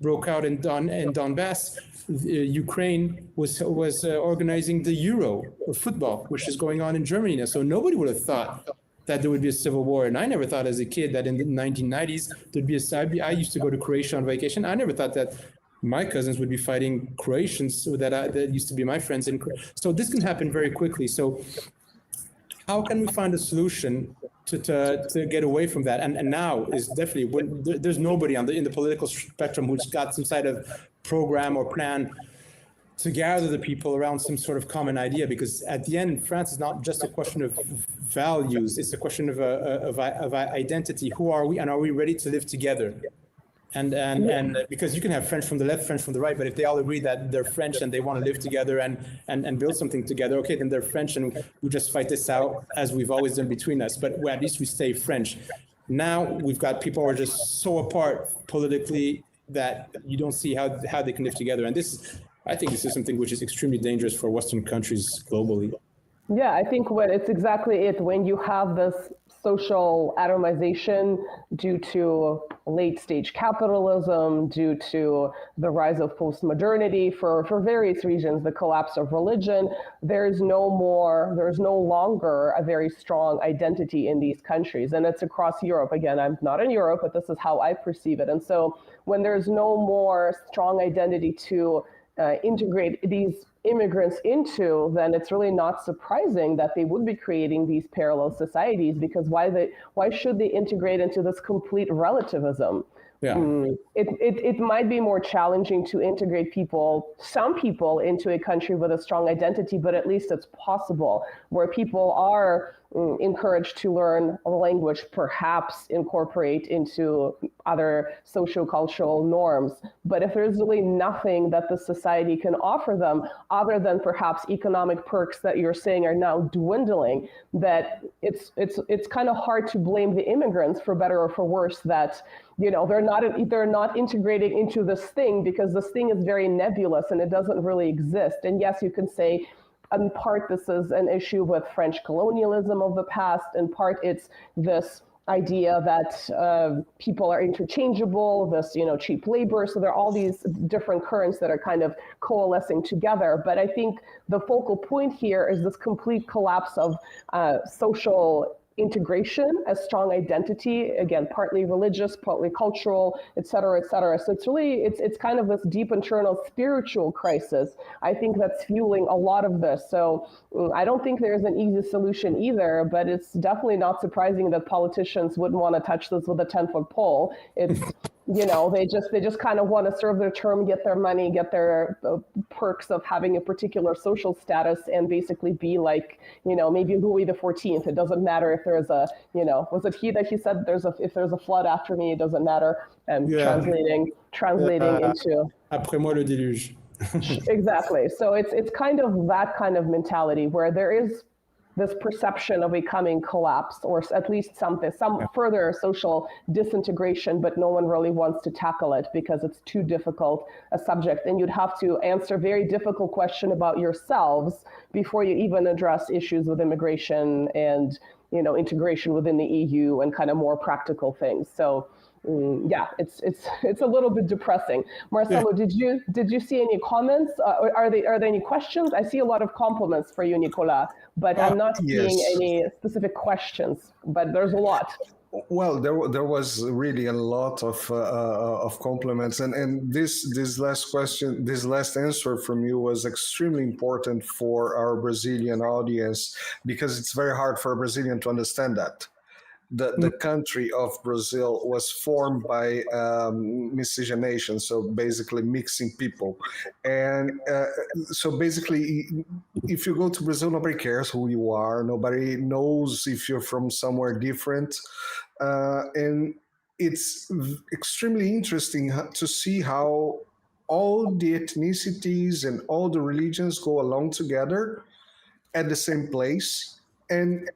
broke out in Donbass. Ukraine was organizing the Euro of football, which is going on in Germany now. So nobody would have thought that there would be a civil war. And I never thought as a kid that in the 1990s there'd be I used to go to Croatia on vacation. I never thought that my cousins would be fighting Croatians that used to be my friends. So this can happen very quickly. So how can we find a solution to get away from that? And now is definitely there's nobody in the political spectrum who's got some sort of program or plan to gather the people around some sort of common idea, because at the end, France is not just a question of values, it's a question of identity. Who are we, and are we ready to live together? And because you can have French from the left, French from the right, but if they all agree that they're French and they want to live together and build something together, okay, then they're French, and we just fight this out as we've always done between us, but at least we stay French. Now we've got people who are just so apart politically that you don't see how they can live together. And I think this is something which is extremely dangerous for Western countries globally. Yeah, I think it's exactly it. When you have this social atomization due to late stage capitalism, due to the rise of postmodernity for various reasons, the collapse of religion, there's no longer a very strong identity in these countries. And it's across Europe. Again, I'm not in Europe, but this is how I perceive it. And so when there's no more strong identity to integrate these immigrants into, then it's really not surprising that they would be creating these parallel societies, because why should they integrate into this complete relativism? Yeah. It might be more challenging to integrate some people into a country with a strong identity, but at least it's possible, where people are encouraged to learn a language, perhaps incorporate into other socio-cultural norms. But if there's really nothing that the society can offer them other than perhaps economic perks that you're saying are now dwindling, that it's kind of hard to blame the immigrants, for better or for worse, that they're not integrating into this thing, because this thing is very nebulous and it doesn't really exist. And yes, you can say, in part, this is an issue with French colonialism of the past. In part, it's this idea that people are interchangeable, this cheap labor. So there are all these different currents that are kind of coalescing together. But I think the focal point here is this complete collapse of social integration, a strong identity, again, partly religious, partly cultural, et cetera, et cetera. So it's kind of this deep internal spiritual crisis, I think, that's fueling a lot of this. So I don't think there's an easy solution either, but it's definitely not surprising that politicians wouldn't want to touch this with a 10-foot pole. It's they just kind of want to serve their term, get their money, get their perks of having a particular social status, and basically be like, maybe Louis XIV. It doesn't matter if there's a, was it he that he said if there's a flood after me, it doesn't matter. And translating into après moi le déluge. Exactly. So it's kind of that kind of mentality where there is this perception of a coming collapse, or at least some further social disintegration, but no one really wants to tackle it because it's too difficult a subject. And you'd have to answer very difficult question about yourselves before you even address issues with immigration and, integration within the EU and kind of more practical things. So it's a little bit depressing. Marcelo, did you see any comments? Are there any questions? I see a lot of compliments for you, Nikola, but I'm not seeing any specific questions. But there's a lot. Well, there was really a lot of compliments, and this last answer from you was extremely important for our Brazilian audience, because it's very hard for a Brazilian to understand that. The country of Brazil was formed by miscegenation, so basically mixing people. And so basically, if you go to Brazil, nobody cares who you are. Nobody knows if you're from somewhere different. And it's extremely interesting to see how all the ethnicities and all the religions go along together at the same place. And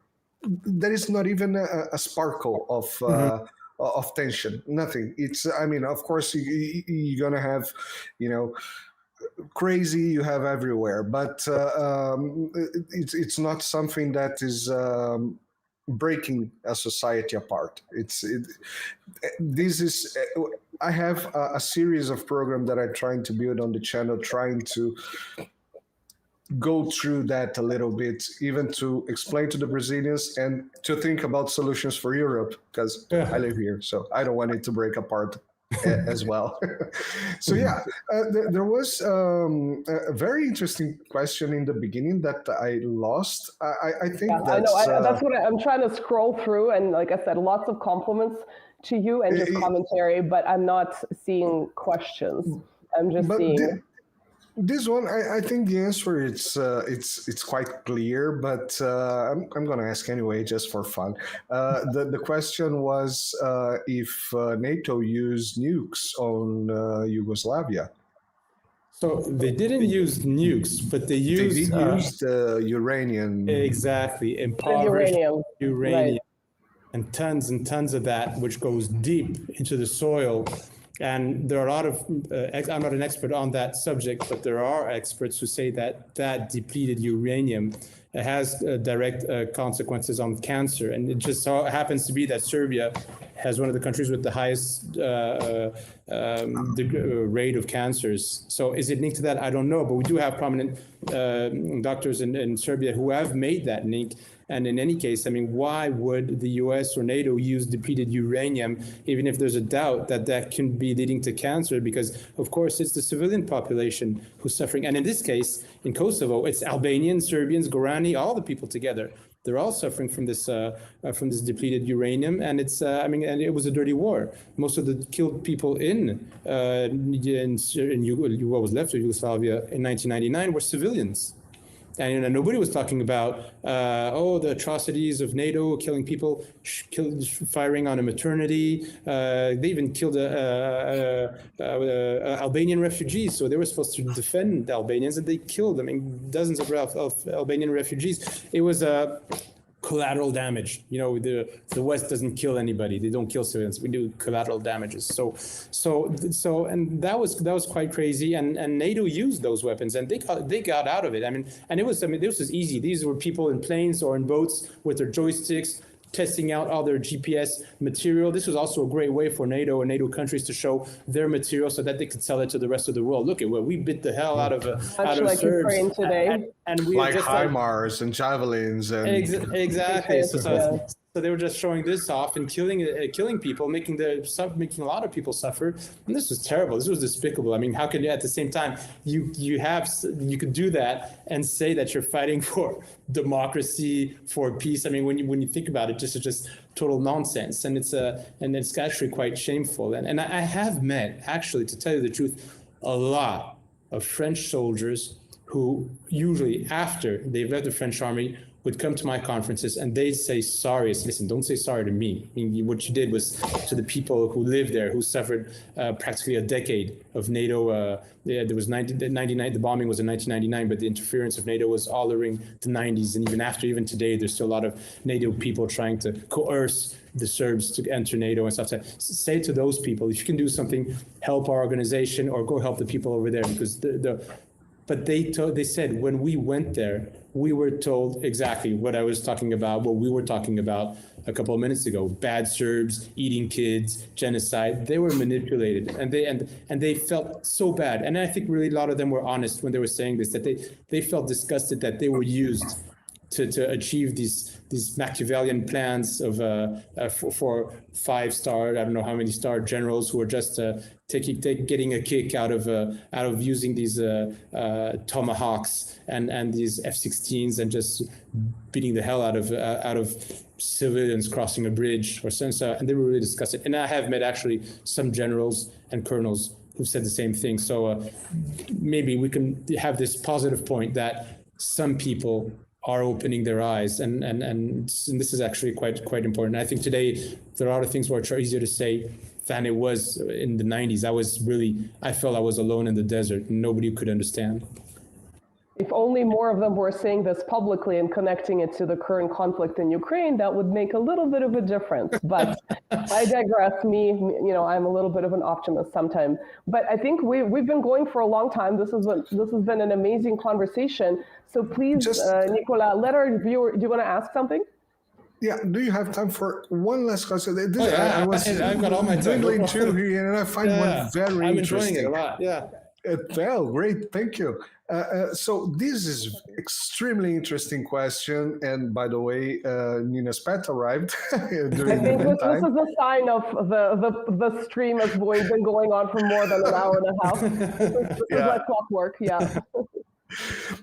there is not even a sparkle of tension. Nothing. It's. I mean, of course, you're gonna have, crazy. You have everywhere, but it's not something that is breaking a society apart. This is. I have a series of programs that I'm trying to build on the channel, trying to go through that a little bit, even to explain to the Brazilians and to think about solutions for Europe, because I live here, so I don't want it to break apart as well. So there was a very interesting question in the beginning that I lost. I think that's... I know, that's what I'm trying to scroll through, and like I said, lots of compliments to you and just commentary, but I'm not seeing questions. I'm just seeing... This one, I think the answer it's quite clear, but I'm going to ask anyway, just for fun. The question was if NATO used nukes on Yugoslavia. So they didn't use nukes, but they used uranium. Exactly, impoverished uranium. and tons of that, which goes deep into the soil. And there are a lot of, I'm not an expert on that subject, but there are experts who say that that depleted uranium has direct consequences on cancer. And it just so happens to be that Serbia has one of the countries with the highest rate of cancers. So is it linked to that? I don't know, but we do have prominent doctors in Serbia who have made that link. And in any case, I mean, why would the US or NATO use depleted uranium, even if there's a doubt that that can be leading to cancer? Because, of course, it's the civilian population who's suffering. And in this case, in Kosovo, it's Albanians, Serbians, Gorani, all the people together. They're all suffering from this depleted uranium, and it's and it was a dirty war. Most of the killed people in what was left of Yugoslavia in 1999 were civilians. And nobody was talking about, the atrocities of NATO, killing people, firing on a maternity. They even killed Albanian refugees. So they were supposed to defend the Albanians, and they killed, dozens of Albanian refugees. It was collateral damage. You know, the West doesn't kill anybody. They don't kill civilians. We do collateral damages. So, and that was quite crazy. And NATO used those weapons, and they got out of it. This was easy. These were people in planes or in boats with their joysticks, testing out all their GPS material. This was also a great way for NATO and NATO countries to show their material so that they could sell it to the rest of the world. Look at what we bit the hell out of like Serbs. Ukraine today. And we like HIMARS and javelins and exactly. So they were just showing this off and killing people, making a lot of people suffer. And this was terrible. This was despicable. I mean, how can you at the same time you could do that and say that you're fighting for democracy, for peace? I mean, when you think about it, it's just total nonsense, and it's actually quite shameful. And I have met, actually, to tell you the truth, a lot of French soldiers who usually after they've left the French army would come to my conferences and they'd say sorry. I said, listen, don't say sorry to me. I mean, what you did was to the people who lived there, who suffered practically a decade of NATO. There was 99. The bombing was in 1999, but the interference of NATO was all during the 90s. And even today, there's still a lot of NATO people trying to coerce the Serbs to enter NATO and stuff. So say to those people, if you can do something, help our organization or go help the people over there, because but they said when we went there, we were told exactly what I was talking about, what we were talking about a couple of minutes ago: bad Serbs, eating kids, genocide. They were manipulated, and they felt so bad. And I think really a lot of them were honest when they were saying this, that they felt disgusted that they were used to achieve these Machiavellian plans of for 5-star, I don't know how many star generals who are just getting a kick out of using these Tomahawks and these F-16s and just beating the hell out of civilians crossing a bridge or something. And they were really disgusted. And I have met actually some generals and colonels who said the same thing. So maybe we can have this positive point that some people are opening their eyes, and this is actually quite important. I think today there are a lot of things which are easier to say than it was in the 90s. I felt I was alone in the desert and nobody could understand. If only more of them were saying this publicly and connecting it to the current conflict in Ukraine, that would make a little bit of a difference. But I digress. I'm a little bit of an optimist sometimes. But I think we've been going for a long time. This has been an amazing conversation. So please, Nikola, let our viewer. Do you want to ask something? Yeah. Do you have time for one last question? I've got all my time. Too here, and I find one very I'm interesting. enjoying it a lot. Yeah. Well, great. Thank you. So this is extremely interesting question. And by the way, Nina's pet arrived during I think the this is a sign of the stream has been going on for more than an hour and a half. This is like clockwork. Yeah.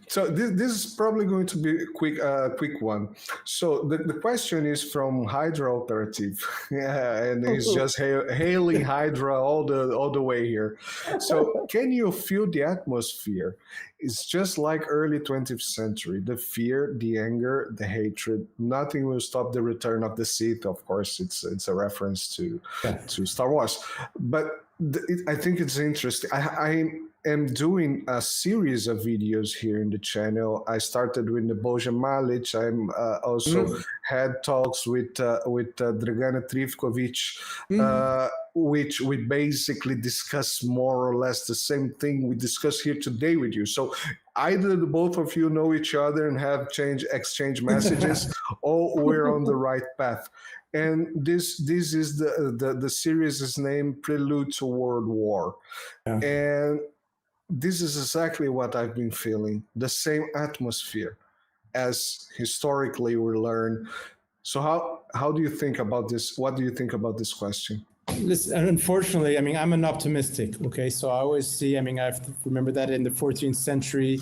So this is probably going to be a quick one. So the question is from Hydra Operative, and he's just hailing Hydra all the way here. So can you feel the atmosphere? It's just like early 20th century. The fear, the anger, the hatred. Nothing will stop the return of the Sith. Of course, it's a reference to Star Wars. But I think it's interesting. am doing a series of videos here in the channel. I started with Neboja Malic. I'm also had talks with Dragana Trivkovic, which we basically discuss more or less the same thing we discuss here today with you. So either the both of you know each other and have exchange messages, or we're on the right path. And this is the series is named Prelude to World War. Yeah. And this is exactly what I've been feeling, the same atmosphere as historically we learn. So how do you think about this? What do you think about this question? Listen, unfortunately, I mean, I'm an optimistic, okay? So I always see, I mean, I remember that in the 14th century,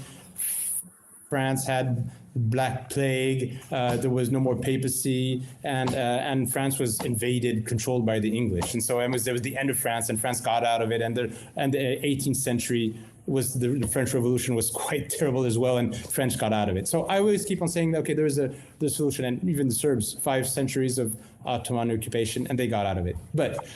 France had Black Plague, there was no more papacy, and France was invaded, controlled by the English. And so there was the end of France, and France got out of it, and the 18th century was the French Revolution was quite terrible as well, and French got out of it. So I always keep on saying, okay, there's a solution, and even the Serbs, 5 centuries of Ottoman occupation, and they got out of it. But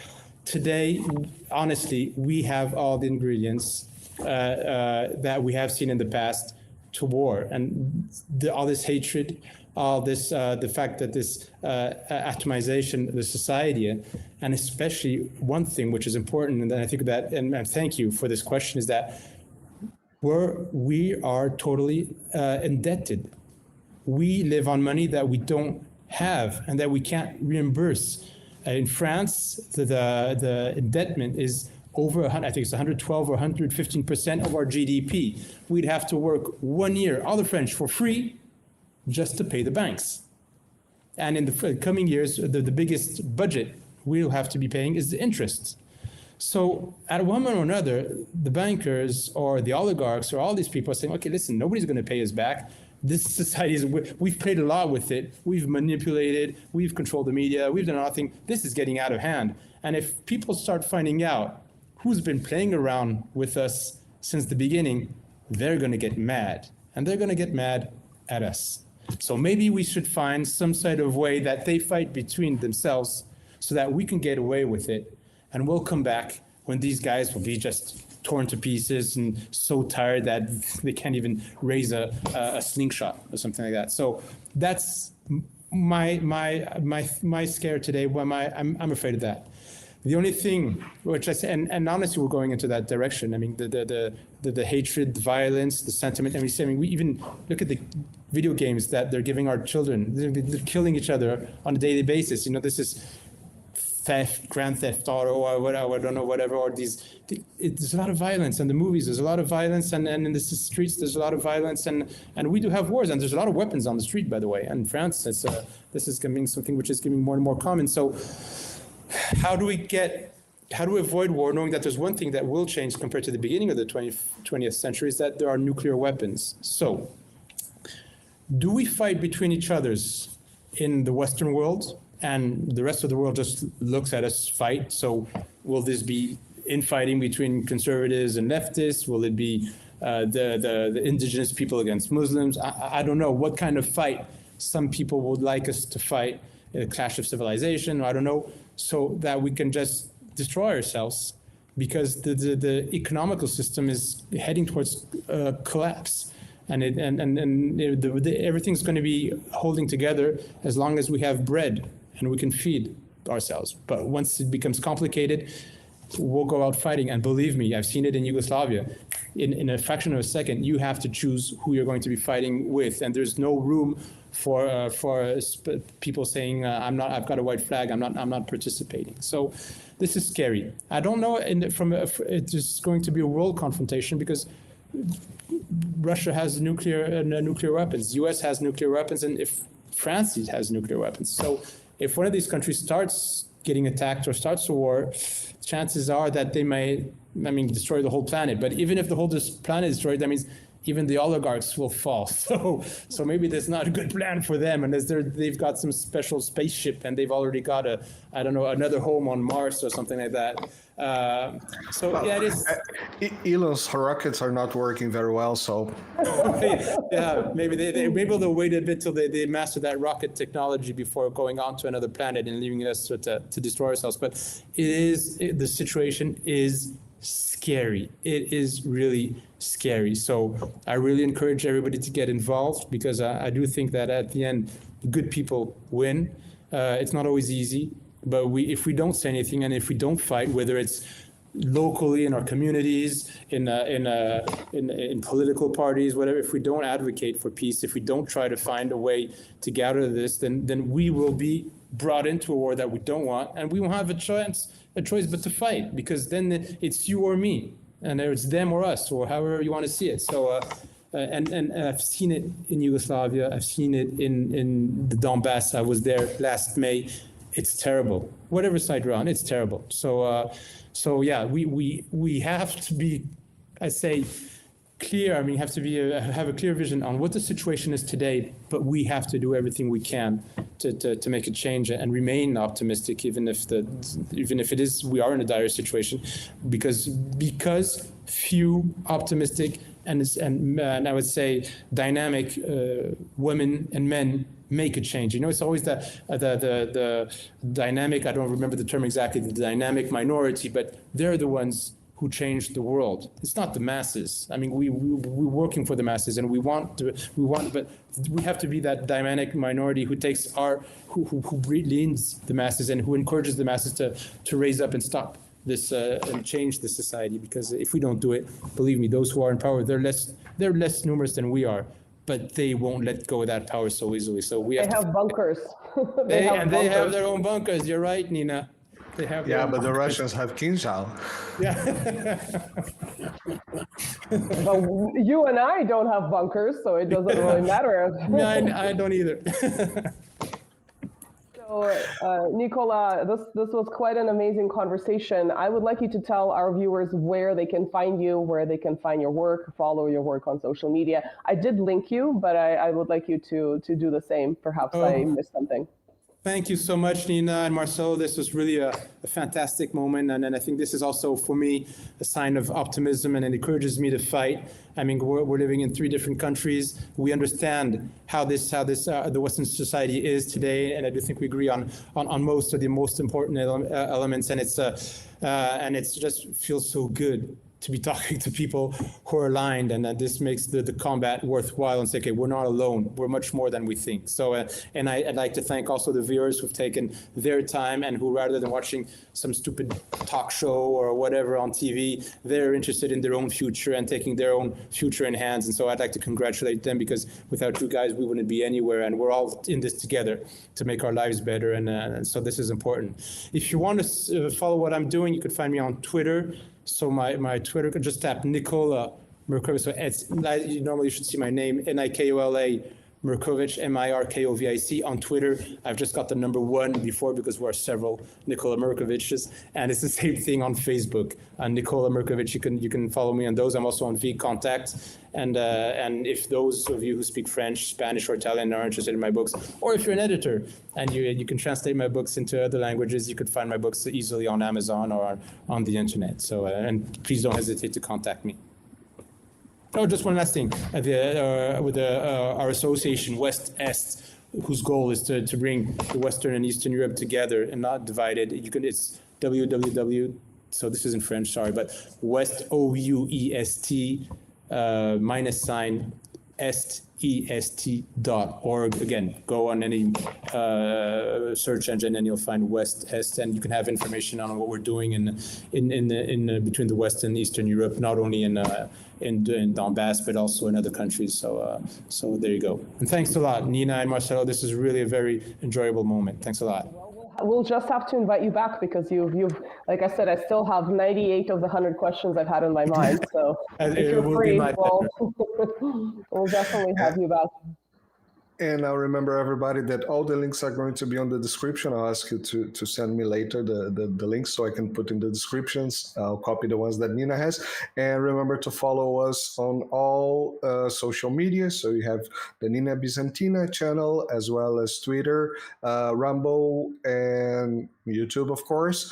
today, honestly, we have all the ingredients that we have seen in the past to war, and all this hatred, all this, the fact that this atomization of the society, and especially one thing which is important, and I think that, and thank you for this question, is that we are totally indebted. We live on money that we don't have and that we can't reimburse. In France, the indebtment is over, I think it's 112 or 115% of our GDP. We'd have to work 1 year, all the French, for free, just to pay the banks. And in the coming years, the biggest budget we'll have to be paying is the interest. So at one moment or another, the bankers or the oligarchs or all these people are saying, okay, listen, nobody's going to pay us back. This society is, we've played a lot with it. We've manipulated, we've controlled the media, we've done nothing. This is getting out of hand. And if people start finding out who's been playing around with us since the beginning, they're going to get mad. And they're going to get mad at us. So maybe we should find some sort of way that they fight between themselves so that we can get away with it. And we'll come back when these guys will be just torn to pieces and so tired that they can't even raise a slingshot or something like that. So that's my scare today. I'm afraid of that. The only thing which I say, and honestly, we're going into that direction. I mean, the hatred, the violence, the sentiment. I mean, we even look at the video games that they're giving our children. They're killing each other on a daily basis. You know, this is theft, grand theft auto, or whatever, I don't know, whatever, or there's a lot of violence in the movies, there's a lot of violence, and in the streets, there's a lot of violence, and we do have wars, and there's a lot of weapons on the street, by the way, and in France, this is becoming something which is getting more and more common. So how do we avoid war, knowing that there's one thing that will change compared to the beginning of the 20th century, is that there are nuclear weapons. So do we fight between each others in the Western world, and the rest of the world just looks at us fight? So will this be infighting between conservatives and leftists? Will it be the indigenous people against Muslims? I don't know what kind of fight some people would like us to fight, a clash of civilization, I don't know, so that we can just destroy ourselves, because the economical system is heading towards collapse. And everything's going to be holding together as long as we have bread and we can feed ourselves. But once it becomes complicated, we'll go out fighting. And believe me, I've seen it in Yugoslavia. In a fraction of a second, you have to choose who you're going to be fighting with, and there's no room for people saying, I've got a white flag, I'm not participating. So this is scary. I don't know. It's going to be a world confrontation, because Russia has nuclear weapons. U.S. has nuclear weapons, and if France has nuclear weapons. So if one of these countries starts getting attacked or starts a war, chances are that they may, destroy the whole planet. But even if the whole planet is destroyed, that means even the oligarchs will fall. So maybe that's not a good plan for them, unless they've got some special spaceship and they've already got another home on Mars or something like that. It is. Elon's rockets are not working very well, so. Yeah, maybe they'll wait a bit till they master that rocket technology before going on to another planet and leaving us to destroy ourselves. But the situation is scary. It is really scary. So I really encourage everybody to get involved, because I do think that at the end, good people win. It's not always easy, but if we don't say anything and if we don't fight, whether it's locally in our communities, in political parties, whatever, if we don't advocate for peace, if we don't try to find a way to get out of this, then we will be brought into a war that we don't want, and we won't have a choice but to fight, because then it's you or me, and it's them or us, or however you want to see it. So and I've seen it in Yugoslavia, I've seen it in the Donbass. I was there last May. It's terrible. Whatever side you're on, it's terrible. So yeah, we have to be, I say, clear. I mean, have a clear vision on what the situation is today, but we have to do everything we can to make a change and remain optimistic, even if it is, we are in a dire situation, because few optimistic and I would say dynamic women and men make a change. You know, it's always the dynamic, I don't remember the term exactly, the dynamic minority, but they're the ones who change the world. It's not the masses. I mean, we're working for the masses, and we want, but we have to be that dynamic minority who takes who leads the masses and who encourages the masses to raise up and stop this and change the society. Because if we don't do it, believe me, those who are in power, they're less numerous than we are, but they won't let go of that power so easily. So we have bunkers. They have their own bunkers. You're right, Nina. They have but the Russians have Kinzhal. Yeah. But you and I don't have bunkers, so it doesn't really matter. No, I don't either. So, Nikola, this was quite an amazing conversation. I would like you to tell our viewers where they can find you, where they can find your work, follow your work on social media. I did link you, but I would like you to do the same. Perhaps I missed something. Thank you so much, Nina and Marcelo. This was really a fantastic moment. And I think this is also, for me, a sign of optimism, and it encourages me to fight. I mean, we're living in 3 different countries. We understand how the Western society is today, and I do think we agree on most of the most important elements. And it just feels so good to be talking to people who are aligned, and that this makes the combat worthwhile, and say, okay, we're not alone. We're much more than we think. So, and I'd like to thank also the viewers who've taken their time, and who, rather than watching some stupid talk show or whatever on TV, they're interested in their own future and taking their own future in hands. And so I'd like to congratulate them, because without you guys, we wouldn't be anywhere, and we're all in this together to make our lives better. And so this is important. If you want to follow what I'm doing, you could find me on Twitter. So my Twitter, just tap Nikola Mircovic. So you normally should see my name, Nikola Mirkovic, Mirkovic on Twitter. I've just got the number 1 before, because we're several Nikola Mircovics, and it's the same thing on Facebook. Nikola Mircovic, you can follow me on those. I'm also on VContact, and if those of you who speak French, Spanish, or Italian are interested in my books, or if you're an editor and you can translate my books into other languages, you could find my books easily on Amazon or on the internet. So and please don't hesitate to contact me. Oh, just one last thing. With our association, West-Est, whose goal is to bring the Western and Eastern Europe together and not divided. It's www. So this is in French, sorry, but West OUEST -est.est.org. Again, go on any search engine and you'll find West-Est, and you can have information on what we're doing in between the West and Eastern Europe, not only in Donbass, but also in other countries. So there you go. And thanks a lot, Nina and Marcelo. This is really a very enjoyable moment. Thanks a lot. We'll just have to invite you back, because you've like I said, I still have 98 of the 100 questions I've had in my mind. So if you're free, we'll definitely have you back. And I'll remember everybody that all the links are going to be on the description. I'll ask you to send me later the links so I can put in the descriptions. I'll copy the ones that Nina has. And remember to follow us on all social media. So you have the Nina Byzantina channel, as well as Twitter, Rumble, and YouTube, of course.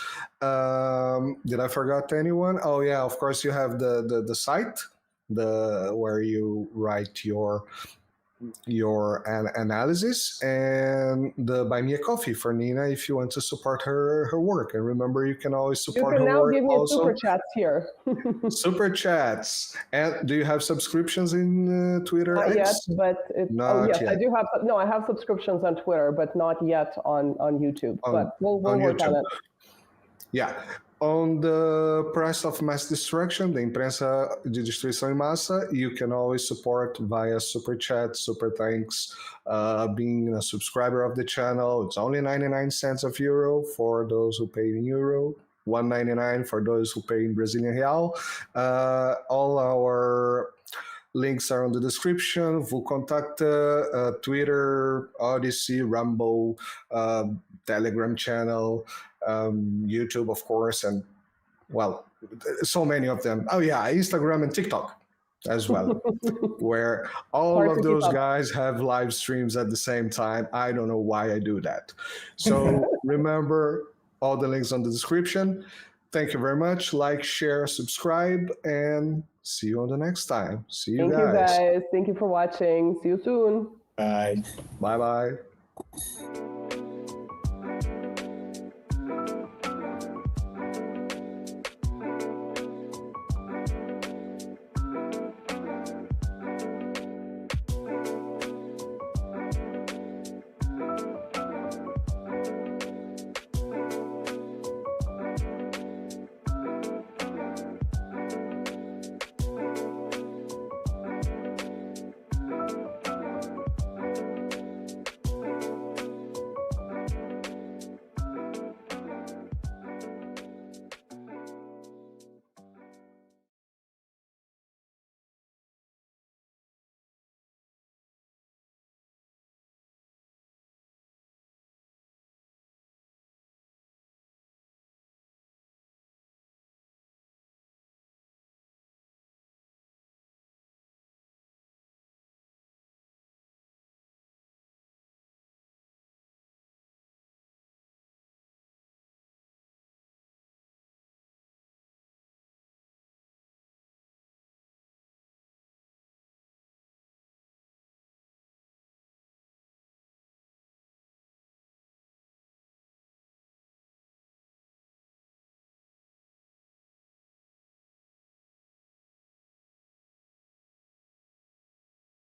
Did I forget anyone? Oh yeah, of course you have the site, where you write your your analysis, and the Buy Me a Coffee for Nina if you want to support her work. And remember, you can always support her work. You can now give me also. super chats here. Super chats. And do you have subscriptions in Twitter? Not yet, but yes, yet. I do have. No, I have subscriptions on Twitter, but not yet on YouTube. But we'll work YouTube. on it. Yeah. On the price of mass destruction, the ImprensaDeDestruiçãoEmMassa, you can always support via super chat, super thanks, being a subscriber of the channel. It's only 99 cents of euro for those who pay in euro, 1.99 for those who pay in Brazilian real. All our links are on the description. Vous contacte, Twitter, Odyssey, Rumble, Telegram channel, YouTube, of course, and well, so many of them. Oh yeah, Instagram and TikTok as well, where all of those guys have live streams at the same time. I don't know why I do that. So remember, all the links on the description. Thank you very much. Like, share, subscribe, and see you on the next time. See you guys. Thank you guys. Thank you for watching. See you soon. Bye. Bye-bye.